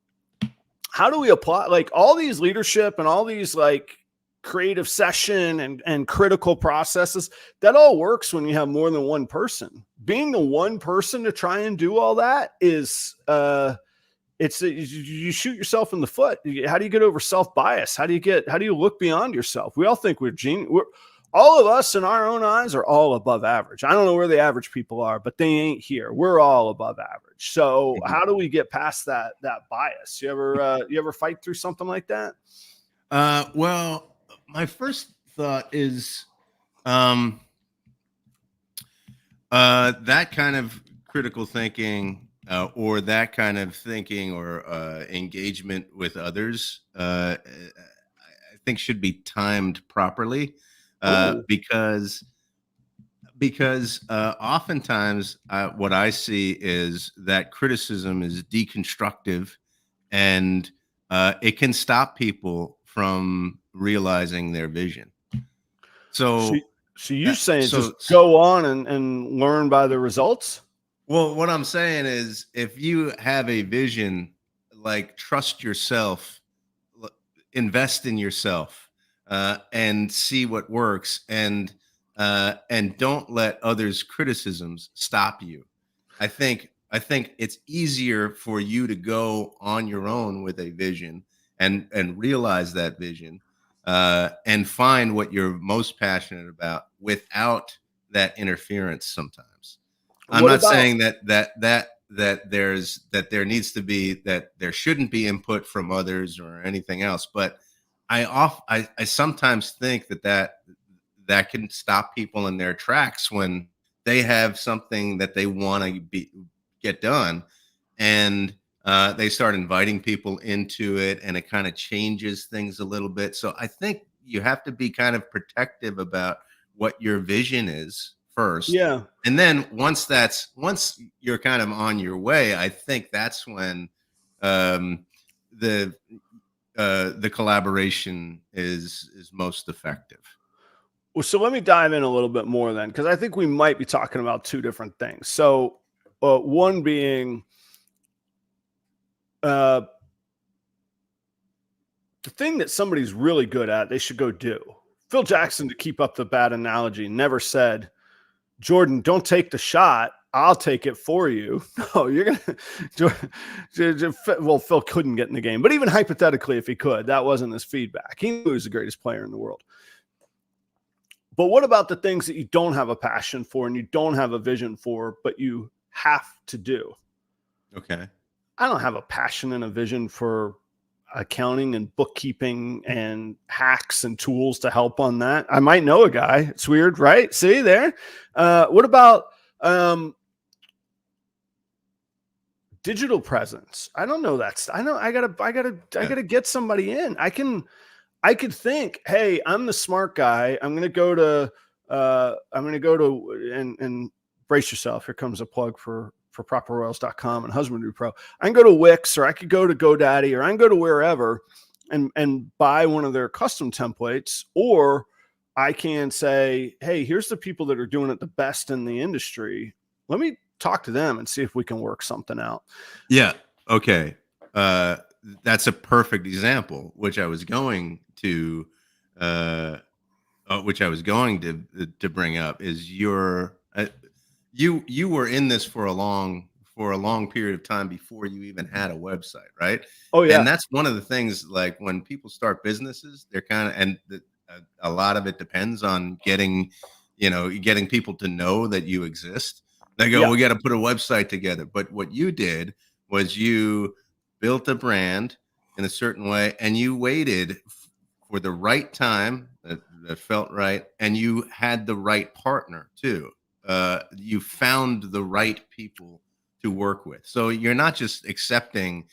how do we apply like all these leadership and all these like creative session and critical processes? That all works when you have more than one person. Being the one person to try and do all that is you shoot yourself in the foot. How do you get over self-bias? How do you look beyond yourself? We all think we're genius. all of us in our own eyes are all above average. I don't know where the average people are, but they ain't here. We're all above average. So how do we get past that bias? You ever fight through something like that? Well, my first thought is that kind of critical thinking or that kind of thinking or engagement with others, I think should be timed properly because oftentimes what I see is that criticism is deconstructive and it can stop people from realizing their vision. So you're saying just go on and learn by the results? Well, what I'm saying is if you have a vision, like trust yourself, invest in yourself, and see what works, and don't let others' criticisms stop you. I think it's easier for you to go on your own with a vision and realize that vision and find what you're most passionate about without that interference sometimes. I'm not saying that there needs to be, that there shouldn't be input from others or anything else, but I sometimes think that can stop people in their tracks when they have something that they want to get done, and they start inviting people into it, and it kind of changes things a little bit. So I think you have to be kind of protective about what your vision is first. Yeah. And then once you're kind of on your way, I think that's when the collaboration is most effective. Well, so let me dive in a little bit more then, because I think we might be talking about two different things. So one being the thing that somebody's really good at, they should go do. Phil Jackson, to keep up the bad analogy, never said, Jordan, don't take the shot. I'll take it for you. No, you're going to. Well, Phil couldn't get in the game, but even hypothetically, if he could, that wasn't his feedback. He knew he was the greatest player in the world. But what about the things that you don't have a passion for and you don't have a vision for, but you have to do? Okay. I don't have a passion and a vision for accounting and bookkeeping and hacks and tools to help on that. I might know a guy. It's weird, right? See there? What about digital presence? I don't know that. I know I gotta get somebody in. I could think, hey, I'm the smart guy. I'm gonna go to and brace yourself. Here comes a plug for properroyals.com and Husbandry.pro. I can go to Wix, or I could go to GoDaddy, or I can go to wherever and buy one of their custom templates, or I can say, hey, here's the people that are doing it the best in the industry. Let me talk to them and see if we can work something out. Yeah. Okay. That's a perfect example, which I was going to bring up, is you were in this for a long period of time before you even had a website, right? Oh yeah. And that's one of the things, like when people start businesses, they're kind of, and a lot of it depends on getting people to know that you exist. They go, we got to put a website together. But what you did was you built a brand in a certain way, and you waited for the right time that felt right, and you had the right partner too. You found the right people to work with. So you're not just accepting,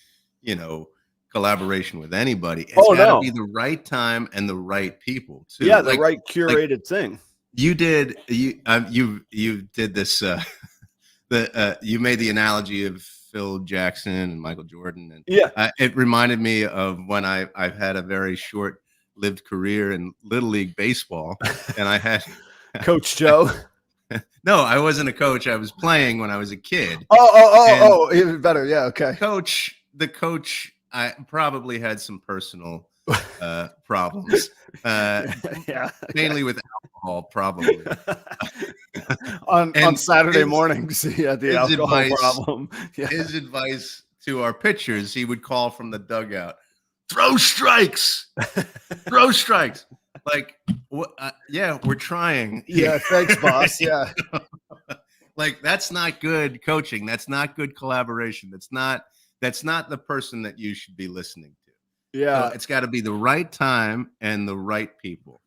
collaboration with anybody. It's got to be the right time and the right people too. Yeah, the right curated thing. You did this. You made the analogy of Phil Jackson and Michael Jordan, and it reminded me of when I've had a very short-lived career in Little League baseball, and I had Coach Joe. No, I wasn't a coach. I was playing when I was a kid. Oh, even better. Yeah, okay. The coach, I probably had some personal problems. Mainly with alcohol, probably. on Saturday mornings, he had the alcohol problem. Yeah. His advice to our pitchers, he would call from the dugout, throw strikes. Throw strikes. Like, yeah, we're trying. Yeah, thanks, boss. Yeah. Like, that's not good coaching. That's not good collaboration. That's not the person that you should be listening to. Yeah. So it's got to be the right time and the right people.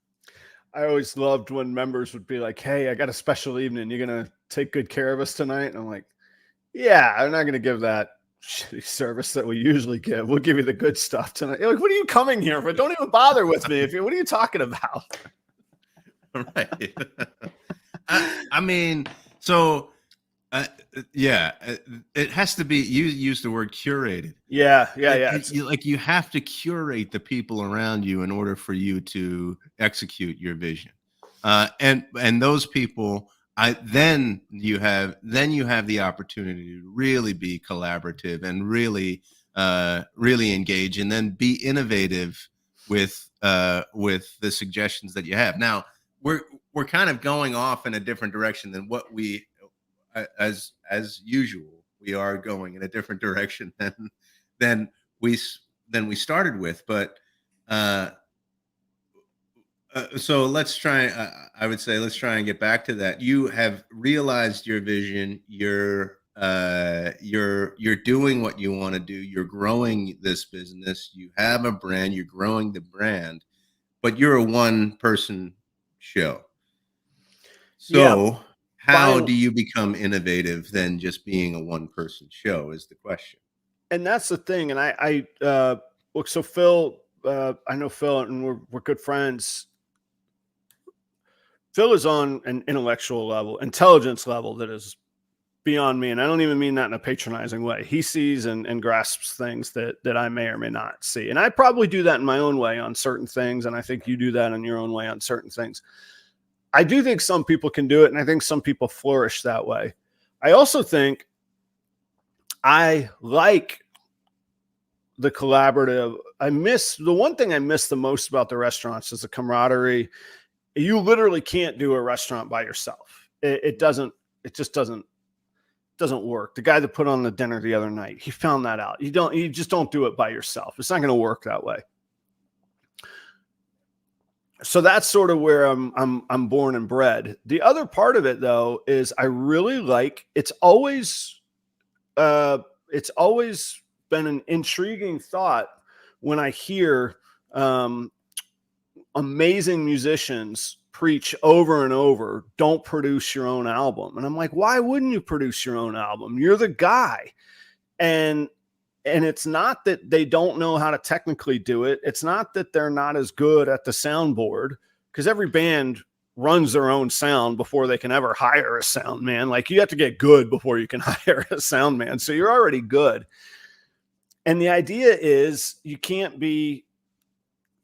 I always loved when members would be like, "Hey, I got a special evening. You're going to take good care of us tonight?" And I'm like, "Yeah, I'm not going to give that shitty service that we usually give. We'll give you the good stuff tonight." You're like, "What are you coming here for? Don't even bother with me. What are you talking about?" Right. I mean, so yeah, it has to be. You use the word curated. Yeah. You have to curate the people around you in order for you to execute your vision, and those people. Then you have the opportunity to really be collaborative and really engage, and then be innovative with the suggestions that you have. Now we're kind of going off in a different direction than what we, as usual, we are going in a different direction than we started with. But so let's try. I would say let's try and get back to that. You have realized your vision. You're doing what you want to do. You're growing this business. You have a brand. You're growing the brand, but you're a one-person show. So how do you become innovative than just being a one-person show is the question. And that's the thing. And I look, so Phil, I know Phil, and we're good friends. Phil is on an intellectual level, intelligence level that is beyond me. And I don't even mean that in a patronizing way. He sees and grasps things that I may or may not see. And I probably do that in my own way on certain things. And I think you do that in your own way on certain things. I do think some people can do it, and I think some people flourish that way. I also think I like the collaborative. The one thing I miss the most about the restaurants is the camaraderie. You literally can't do a restaurant by yourself. It just doesn't work. The guy that put on the dinner the other night, he found that out. You just don't do it by yourself. It's not going to work that way. So that's sort of where I'm born and bred. The other part of it, though, is I really like. It's always been an intriguing thought when I hear amazing musicians preach over and over, "Don't produce your own album." And I'm like, why wouldn't you produce your own album? You're the guy. And it's not that they don't know how to technically do it. It's not that they're not as good at the soundboard, because every band runs their own sound before they can ever hire a sound man. Like, you have to get good before you can hire a sound man. So you're already good. And the idea is you can't be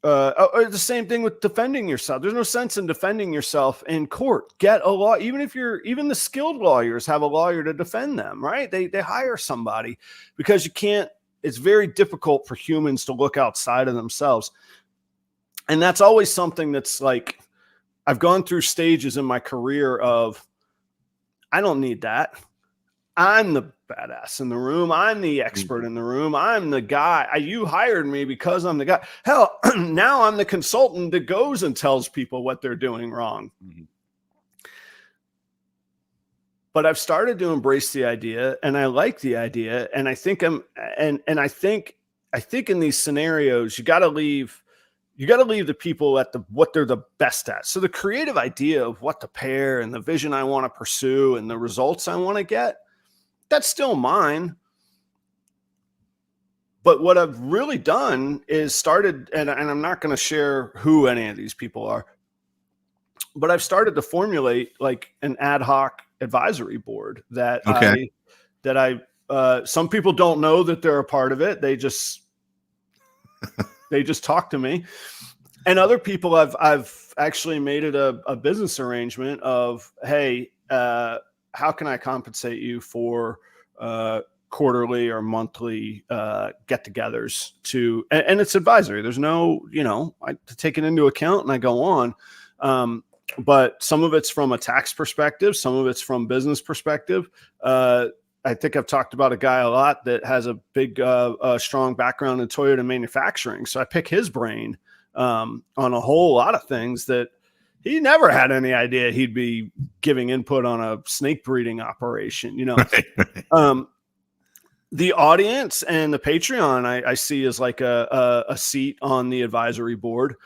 or the same thing with defending yourself. There's no sense in defending yourself in court. Get a law. Even the skilled lawyers have a lawyer to defend them, right? They hire somebody, because you can't. It's very difficult for humans to look outside of themselves. And that's always something that's like, I've gone through stages in my career of, I don't need that. I'm the badass in the room. I'm the expert in the room. I'm the guy. You hired me because I'm the guy. Hell, now I'm the consultant that goes and tells people what they're doing wrong. Mm-hmm. But I've started to embrace the idea, and I like the idea. And I think I think in these scenarios, you got to leave the people at what they're the best at. So the creative idea of what to pair and the vision I want to pursue and the results I want to get, that's still mine. But what I've really done is started, and I'm not going to share who any of these people are, but I've started to formulate like an ad hoc advisory board that some people don't know that they're a part of it. They just talk to me. And other people I've actually made it a business arrangement of, hey, how can I compensate you for quarterly or monthly get-togethers and it's advisory. There's no, I take it into account and I go on. But some of it's from a tax perspective. Some of it's from business perspective. I think I've talked about a guy a lot that has a big, strong background in Toyota manufacturing. So I pick his brain on a whole lot of things that he never had any idea he'd be giving input on a snake breeding operation, you know. Right. The audience and the Patreon I see as like a seat on the advisory board.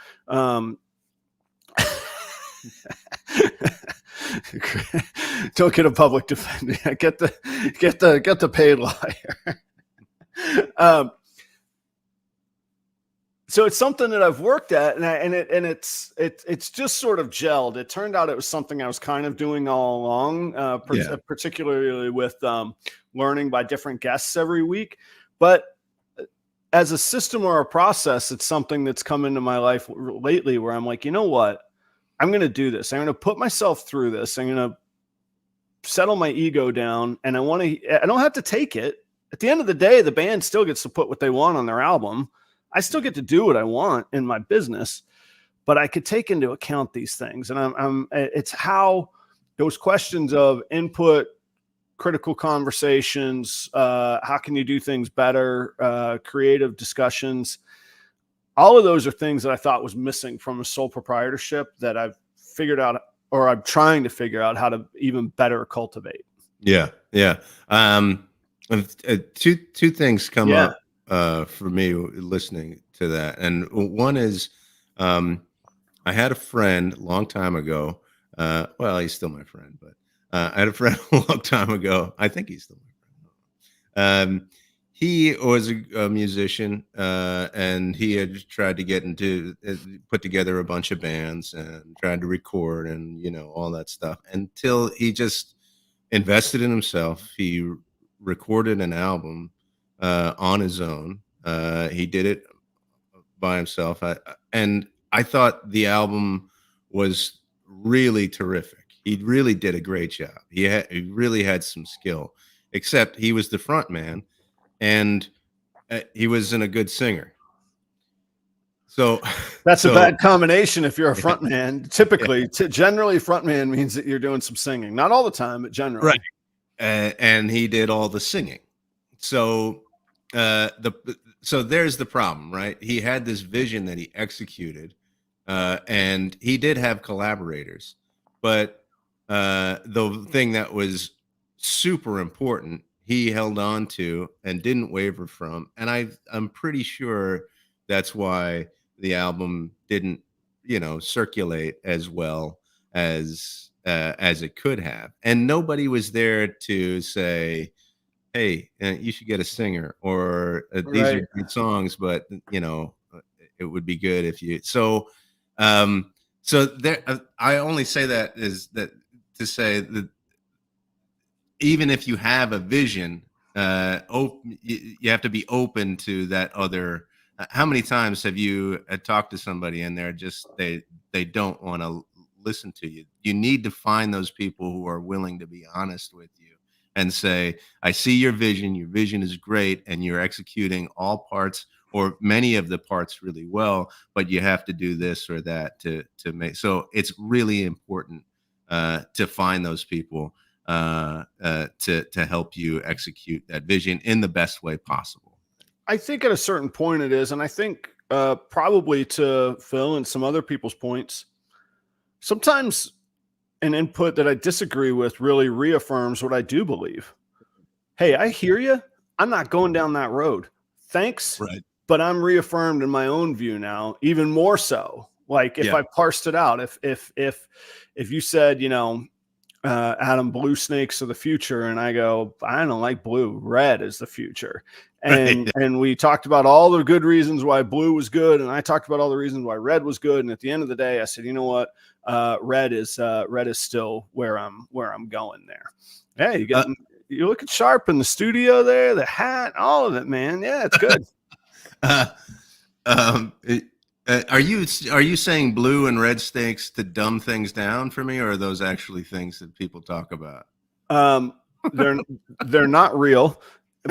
Don't get a public defender. Get the paid lawyer. So it's something that I've worked at, and it's just sort of gelled. It turned out it was something I was kind of doing all along, particularly with learning by different guests every week. But as a system or a process, it's something that's come into my life lately where I'm like, you know what? I'm going to do this. I'm going to put myself through this. I'm going to settle my ego down, and I don't have to take it. At the end of the day, the band still gets to put what they want on their album. I still get to do what I want in my business, but I could take into account these things. And it's how those questions of input, critical conversations, how can you do things better, creative discussions, all of those are things that I thought was missing from a sole proprietorship that I've figured out, or I'm trying to figure out how to even better cultivate. Yeah. Two things come up for me listening to that. And one is, I had a friend a long time ago. Well, he's still my friend, but I had a friend a long time ago. I think he's still my friend. He was a musician, and he had tried to get into, put together a bunch of bands and tried to record and, you know, all that stuff until he just invested in himself. He recorded an album on his own. He did it by himself. And I thought the album was really terrific. He really did a great job. He really had some skill, except he was the front man. And he wasn't a good singer. So that's a bad combination if you're a front man. Typically, generally, front man means that you're doing some singing. Not all the time, but generally. Right. And he did all the singing. So so there's the problem, right? He had this vision that he executed, and he did have collaborators. But the thing that was super important, he held on to and didn't waver from. And I'm pretty sure that's why the album didn't, you know, circulate as well as it could have. And nobody was there to say, hey, you should get a singer, or these are great songs, but, you know, it would be good if you. So there, I only say that is that to say that even if you have a vision, you have to be open to that other. How many times have you talked to somebody and they're just they don't want to listen to you? You need to find those people who are willing to be honest with you and say, I see your vision. Your vision is great, and you're executing all parts or many of the parts really well, but you have to do this or that to make. So it's really important to find those people to help you execute that vision in the best way possible. I think at a certain point it is. And I think probably to Phil and some other people's points, sometimes an input that I disagree with really reaffirms what I do believe. Hey, I hear you. I'm not going down that road. Thanks. Right. But I'm reaffirmed in my own view now, even more so. Like if I parsed it out, if you said, you know, Adam, blue snakes are the future, and I go, I don't like blue, red is the future. And and we talked about all the good reasons why blue was good, and I talked about all the reasons why red was good. And at the end of the day, I said, you know what, red is still where I'm going there. Hey, you're looking sharp in the studio there, the hat, all of it, man. Yeah, it's good. Are you saying blue and red snakes to dumb things down for me, or are those actually things that people talk about? They're not real.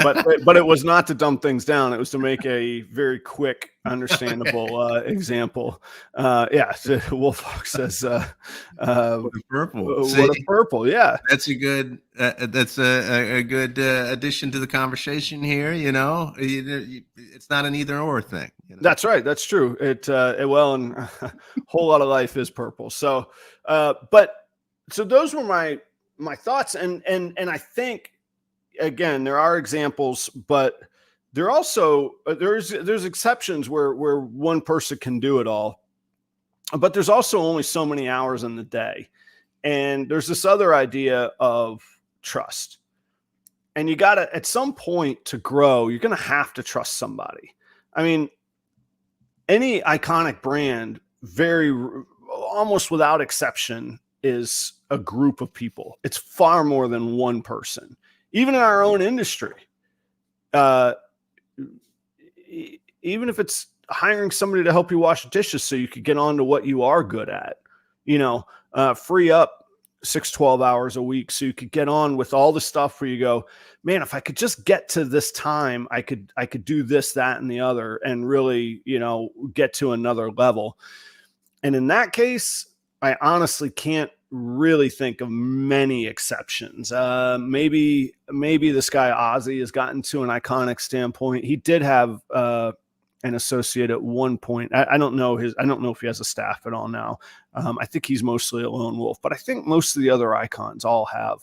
but it was not to dumb things down. It was to make a very quick, understandable example. Wolf Fox says, What a purple. what a purple. Yeah. That's a good, that's a good addition to the conversation here. It's not an either or thing. That's right. That's true. And a whole lot of life is purple. So, so those were my thoughts. And I think, again, there are examples, but there also, there's exceptions where one person can do it all, but there's also only so many hours in the day. And there's this other idea of trust. And you got to, at some point to grow, you're going to have to trust somebody. I mean, any iconic brand, almost without exception, is a group of people. It's far more than one person. Even in our own industry, even if it's hiring somebody to help you wash dishes so you could get on to what you are good at, free up 6-12 hours a week so you could get on with all the stuff where you go, man, if I could just get to this time, I could do this, that, and the other, and really, get to another level. And in that case, I honestly can't really think of many exceptions. Maybe this guy Ozzy has gotten to an iconic standpoint. He did have an associate at one point. I don't know if he has a staff at all now. I think he's mostly a lone wolf, but I think most of the other icons all have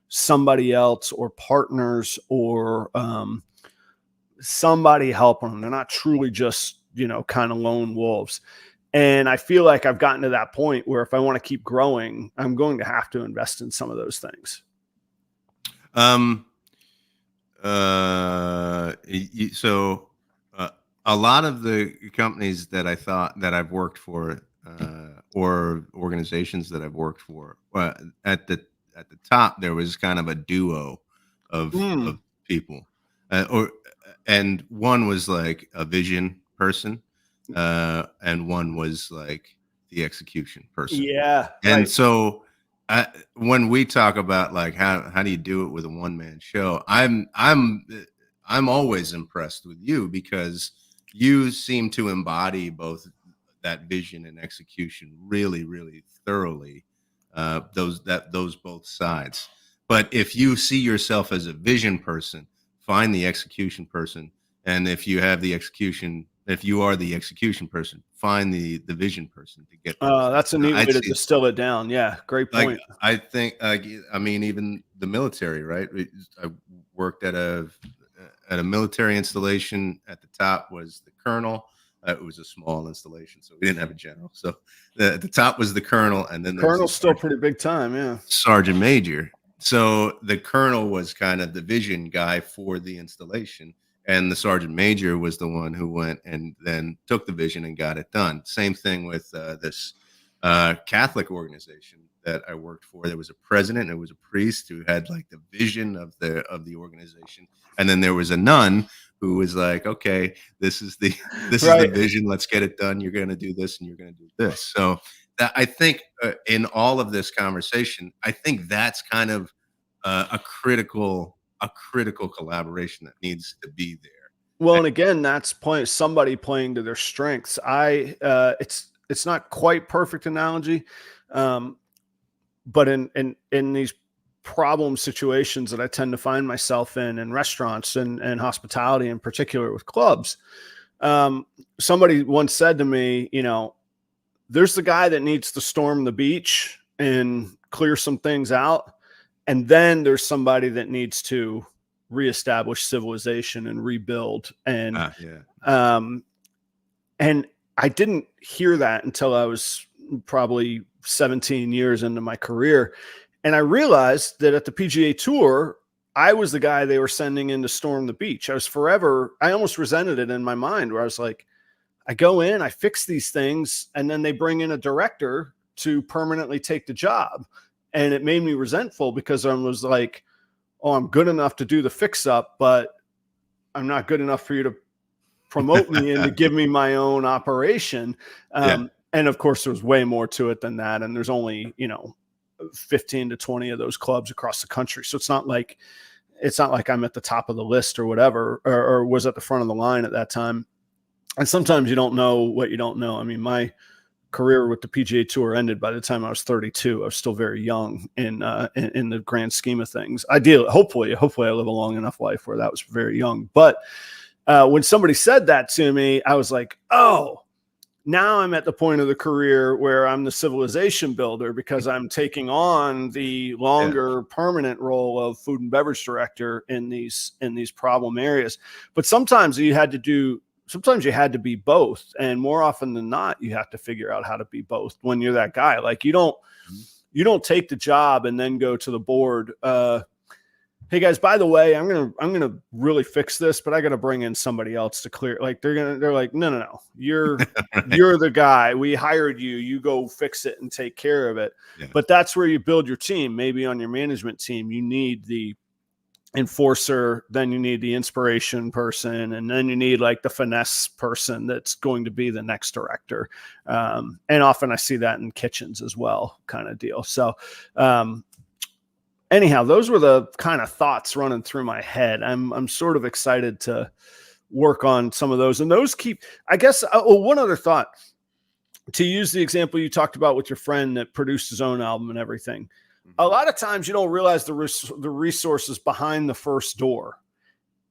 somebody else or partners or somebody helping them. They're not truly just, kind of lone wolves. And I feel like I've gotten to that point where if I want to keep growing, I'm going to have to invest in some of those things. So a lot of the companies that I've worked for, or organizations that I've worked for, at the top, there was kind of a duo of people, and one was like a vision person, and one was like the execution person. Yeah. And right. So when we talk about like how do you do it with a one-man show, I'm always impressed with you because you seem to embody both that vision and execution really, really thoroughly. Those both sides. But if you see yourself as a vision person, find the execution person. And if you are the execution person, find the vision person to get. That's a neat way to distill it down. Yeah, great point. I think, even the military, right? I worked at a military installation. At the top was the colonel. It was a small installation, so we didn't have a general. So the top was the colonel, and then the colonel's still pretty big time. Yeah, sergeant major. So the colonel was kind of the vision guy for the installation. And the sergeant major was the one who went and then took the vision and got it done. Same thing with this Catholic organization that I worked for. There was a president, and it was a priest who had like the vision of the organization, and then there was a nun who was like, "Okay, this is the vision. Let's get it done. You're going to do this, and you're going to do this." So I think in all of this conversation, I think that's kind of a critical collaboration that needs to be there. Well, and again, that's somebody playing to their strengths. It's not quite perfect analogy, but in these problem situations that I tend to find myself in restaurants and hospitality in particular with clubs, somebody once said to me, there's the guy that needs to storm the beach and clear some things out. And then there's somebody that needs to reestablish civilization and rebuild. And, and I didn't hear that until I was probably 17 years into my career. And I realized that at the PGA Tour, I was the guy they were sending in to storm the beach. I almost resented it in my mind where I was like, I go in, I fix these things, and then they bring in a director to permanently take the job. And it made me resentful because I was like, oh, I'm good enough to do the fix up, but I'm not good enough for you to promote me and to give me my own operation. And of course, there's way more to it than that. And there's only, 15 to 20 of those clubs across the country. So it's not like it's not like I'm at the top of the list or whatever, or was at the front of the line at that time. And sometimes you don't know what you don't know. I mean, my career with the PGA Tour ended by the time I was 32. I was still very young in the grand scheme of things. Hopefully I live a long enough life where that was very young. But when somebody said that to me, I was like, oh, now I'm at the point of the career where I'm the civilization builder, because I'm taking on the longer permanent role of food and beverage director in these problem areas. But sometimes you had to be both. And more often than not, you have to figure out how to be both when you're that guy. Like you don't take the job and then go to the board. Hey guys, by the way, I'm gonna really fix this, but I got to bring in somebody else to clear. Like they're like, no, you're the guy. We hired you. You go fix it and take care of it. Yeah. But that's where you build your team. Maybe on your management team, you need the enforcer, then you need the inspiration person, and then you need like the finesse person that's going to be the next director. And often I see that in kitchens as well, kind of deal. So, anyhow, those were the kind of thoughts running through my head. I'm sort of excited to work on some of those, and those keep, I guess. One other thought, to use the example you talked about with your friend that produced his own album and everything. A lot of times you don't realize the resources behind the first door.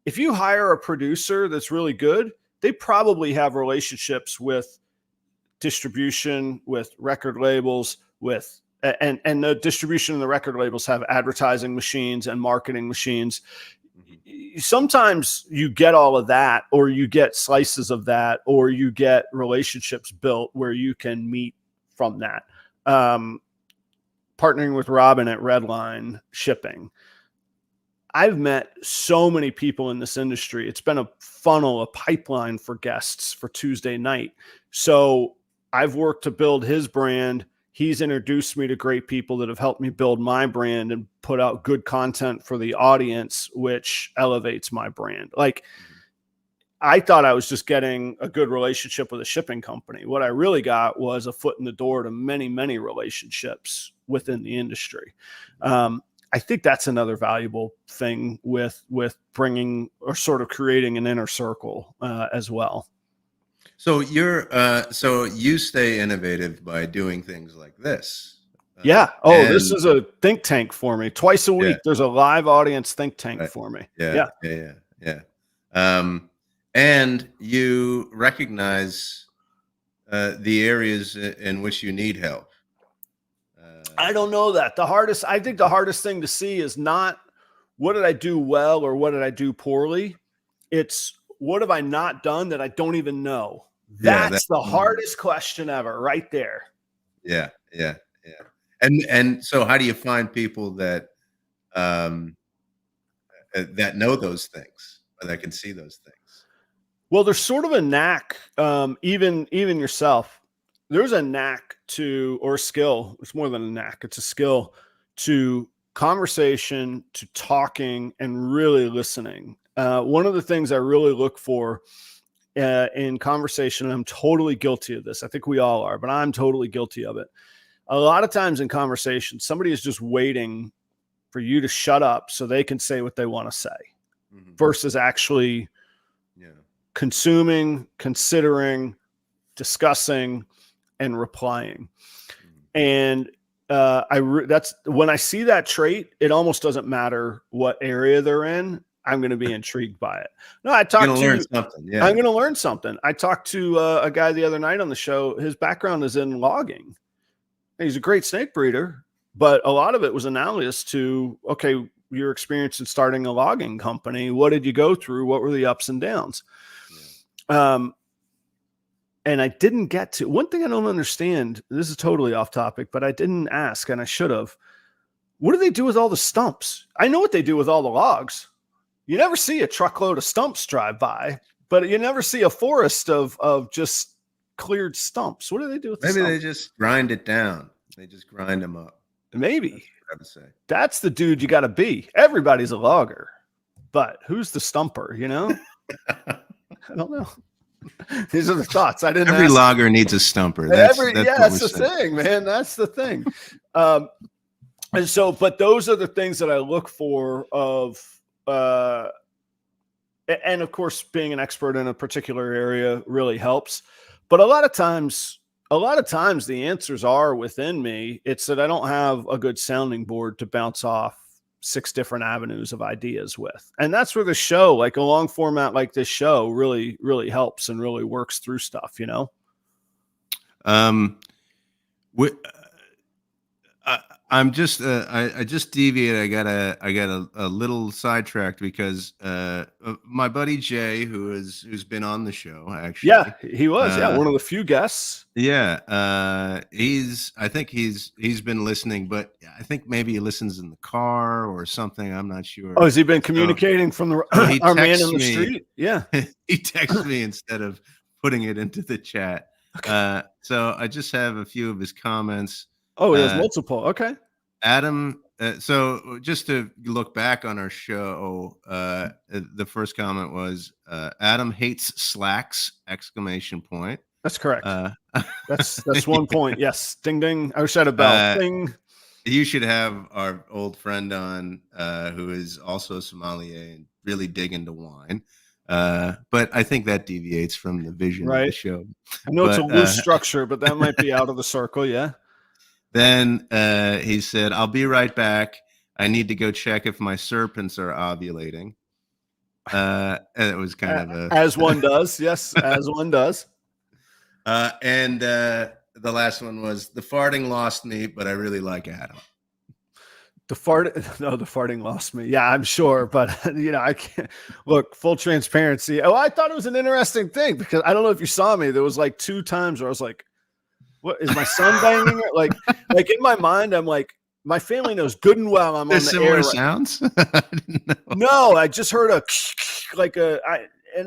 If you hire a producer that's really good, they probably have relationships with distribution, with record labels, and the distribution and the record labels have advertising machines and marketing machines. Sometimes you get all of that, or you get slices of that, or you get relationships built where you can meet from that. Partnering with Robin at Redline Shipping, I've met so many people in this industry. It's been a funnel, a pipeline for guests for Tuesday night. So I've worked to build his brand. He's introduced me to great people that have helped me build my brand and put out good content for the audience, which elevates my brand. Like, I thought I was just getting a good relationship with a shipping company. What I really got was a foot in the door to many, many relationships within the industry. I think that's another valuable thing with bringing or sort of creating an inner circle as well. So you stay innovative by doing things like this. Yeah. Oh, this is a think tank for me. Twice a week, there's a live audience think tank for me. Yeah. And you recognize the areas in which you need help. I don't know that. I think the hardest thing to see is not what did I do well or what did I do poorly. It's what have I not done that I don't even know. That's the hardest question ever, right there. Yeah. And so how do you find people that that know those things, or that can see those things? Well, there's sort of a knack, even yourself. There's a knack to, or a skill. It's more than a knack. It's a skill to conversation, to talking, and really listening. One of the things I really look for in conversation, and I'm totally guilty of this. I think we all are, but I'm totally guilty of it. A lot of times in conversation, somebody is just waiting for you to shut up so they can say what they want to say, versus actually consuming, considering, discussing, and replying. And that's when I see that trait, it almost doesn't matter what area they're in. I'm going to be intrigued by it. No, I'm going to learn something. I talked to a guy the other night on the show. His background is in logging. He's a great snake breeder, but a lot of it was analogous to, okay, your experience in starting a logging company. What did you go through? What were the ups and downs? And I didn't get to one thing I don't understand. This is totally off topic, but I didn't ask, and I should have. What do they do with all the stumps? I know what they do with all the logs. You never see a truckload of stumps drive by, but you never see a forest of just cleared stumps. What do they do with the stumps? They just grind it down. They just grind them up. Maybe. That's the dude you got to be. Everybody's a logger, but who's the stumper, you know? I don't know. These are the thoughts. Every logger needs a stumper. That's the thing, man. That's the thing. And so, but those are the things that I look for of and of course, being an expert in a particular area really helps. But a lot of times the answers are within me. It's that I don't have a good sounding board to bounce off 6 different avenues of ideas with. And that's where the show, like a long format like this show, really, really helps and really works through stuff, you know? I'm just I just deviated. I got a little sidetracked because my buddy Jay, who's been on the show actually. Yeah, he was. One of the few guests. Yeah, I think he's been listening, but I think maybe he listens in the car or something. I'm not sure. Oh, has he been communicating from the our man in the street? Yeah, he texts me instead of putting it into the chat. Okay. So I just have a few of his comments. Oh, there's multiple. Okay. Adam, so just to look back on our show, the first comment was Adam hates slacks! ! That's correct. That's 1 point. Yes. Ding, ding. I wish I had a bell. Ding. You should have our old friend on who is also a sommelier and really dig into wine. But I think that deviates from the vision of the show. I know it's a loose structure, but that might be out of the circle. Yeah. Then he said, "I'll be right back. I need to go check if my serpents are ovulating." And it was kind of as one does. Yes, as one does. And the last one was, "The farting lost me, but I really like Adam." The farting lost me. Yeah, I'm sure, but I can't look, full transparency. Oh, I thought it was an interesting thing because I don't know if you saw me. There was like 2 times where I was like, what is my son banging? like in my mind, I'm like, my family knows good and well I'm There's on the air. Sounds? I didn't know. No, I just heard and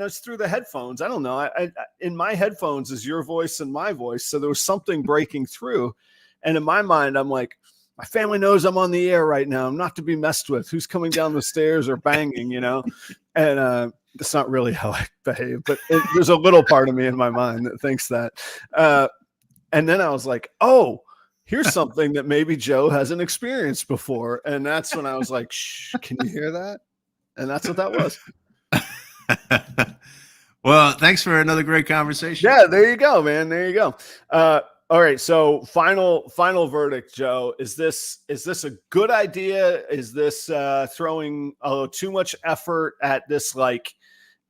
it's through the headphones. I don't know. I in my headphones is your voice and my voice, so there was something breaking through, and in my mind, I'm like, my family knows I'm on the air right now. I'm not to be messed with. Who's coming down the stairs or banging, And that's not really how I behave, but there's a little part of me in my mind that thinks that. And then I was like, oh, here's something that maybe Joe hasn't experienced before. And that's when I was like, shh, can you hear that? And that's what that was. Well, thanks for another great conversation. Yeah, there you go, man. There you go. All right. So final verdict, Joe, is this a good idea? Is this throwing too much effort at this? Like,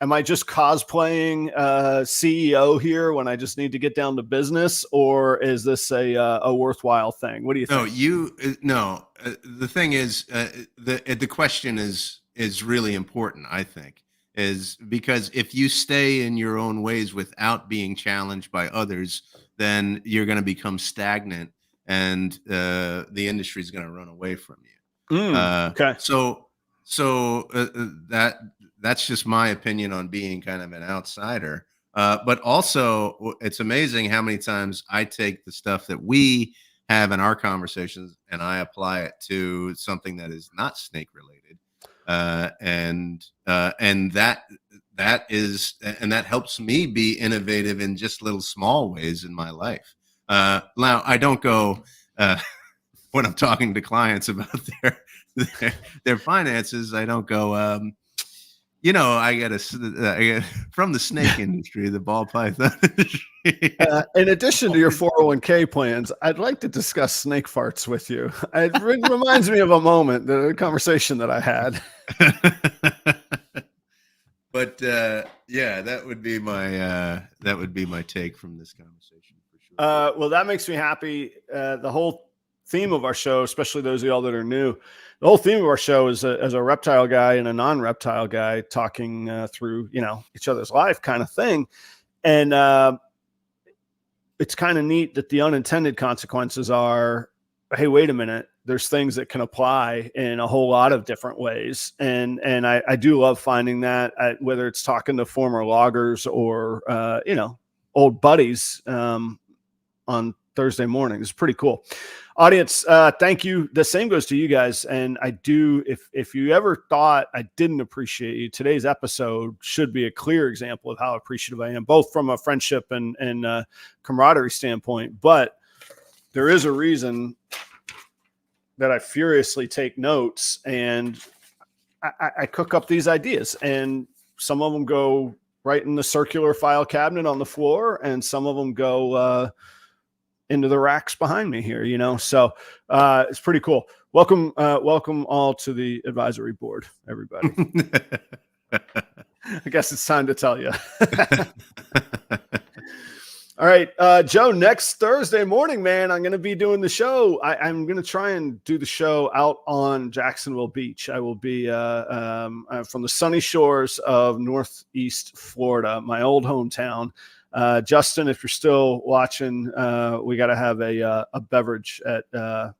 am I just cosplaying CEO here when I just need to get down to business, or is this a worthwhile thing? What do you think? No, the thing is, the question is really important, I think, is because if you stay in your own ways without being challenged by others, then you're going to become stagnant and the industry is going to run away from you. Okay. So that's just my opinion on being kind of an outsider. But also, it's amazing how many times I take the stuff that we have in our conversations and I apply it to something that is not snake related. And that helps me be innovative in just little small ways in my life. Now I don't go when I'm talking to clients about their finances. I don't go, I get from the snake industry, the ball python industry. In addition to your 401k plans, I'd like to discuss snake farts with you. It reminds me of a moment, the conversation that I had. But that would be my take from this conversation for sure. Well, that makes me happy. The whole theme of our show, especially those of y'all that are new, the whole theme of our show is as a reptile guy and a non-reptile guy talking through each other's life kind of thing, and it's kind of neat that the unintended consequences are, hey, wait a minute, there's things that can apply in a whole lot of different ways. And I do love finding that, whether it's talking to former loggers or, old buddies on Thursday morning. It's pretty cool. Audience, thank you. The same goes to you guys. And I do, if you ever thought I didn't appreciate you, today's episode should be a clear example of how appreciative I am, both from a friendship and camaraderie standpoint. But there is a reason that I furiously take notes, and I cook up these ideas, and some of them go right in the circular file cabinet on the floor, and some of them go into the racks behind me here, so it's pretty cool. Welcome all to the advisory board, everybody. I guess it's time to tell you. All right, Joe, next Thursday morning, man, I'm going to be doing the show. I'm going to try and do the show out on Jacksonville Beach. I will be from the sunny shores of Northeast Florida, my old hometown. Justin, if you're still watching, we got to have a beverage at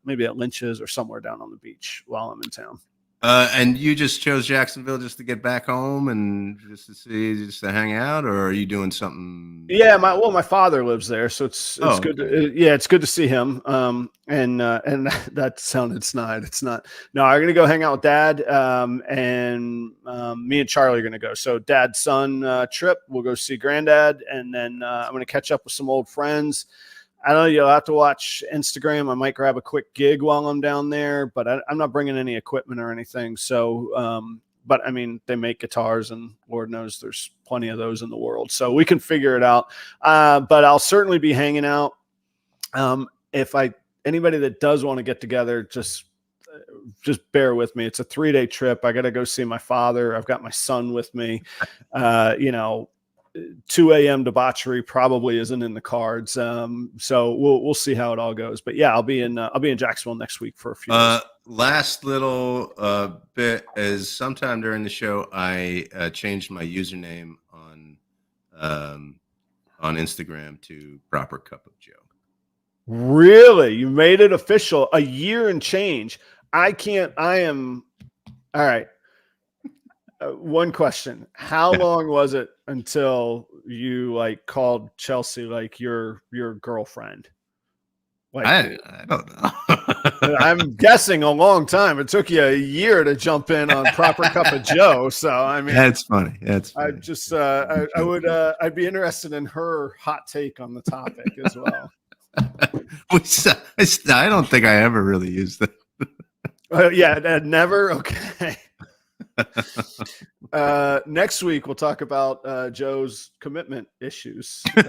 maybe at Lynch's or somewhere down on the beach while I'm in town. And you just chose Jacksonville just to get back home and just to hang out, or are you doing something? Yeah, my father lives there, so it's good. It's good to see him. And that sounded snide. It's not. No, I'm gonna go hang out with Dad. And me and Charlie are gonna go. So Dad son trip. We'll go see Granddad, and then I'm gonna catch up with some old friends. I don't know. You'll have to watch Instagram. I might grab a quick gig while I'm down there, but I'm not bringing any equipment or anything. So, but I mean, they make guitars, and Lord knows there's plenty of those in the world, so we can figure it out. But I'll certainly be hanging out. If anybody that does want to get together, just bear with me. It's a 3-day trip. I got to go see my father. I've got my son with me. 2 a.m. debauchery probably isn't in the cards. So we'll see how it all goes. But yeah, I'll be in Jacksonville next week for a few days. Last little bit is sometime during the show, I changed my username on Instagram to Proper Cup of Joe. Really? You made it official? A year and change. All right. One question. How long was it until you called Chelsea your girlfriend? I don't know. I'm guessing a long time. It took you a year to jump in on Proper Cup of Joe. So I mean, that's funny. I just I'd be interested in her hot take on the topic as well. I don't think I ever really used it. Yeah, never. Okay. Next week we'll talk about Joe's commitment issues. No,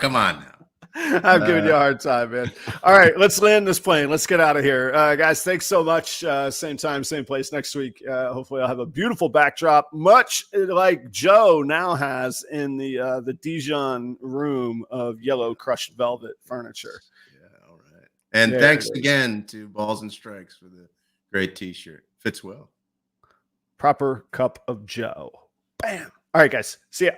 come on now. I'm giving you a hard time, man. All right, let's land this plane. Let's get out of here. Guys, thanks so much. Same time, same place next week. Hopefully I'll have a beautiful backdrop, much like Joe now has in the Dijon room of yellow crushed velvet furniture. Yeah, all right. And thanks again to Balls and Strikes for the great t-shirt. Fits well. Proper Cup of Joe. Bam. All right, guys. See ya.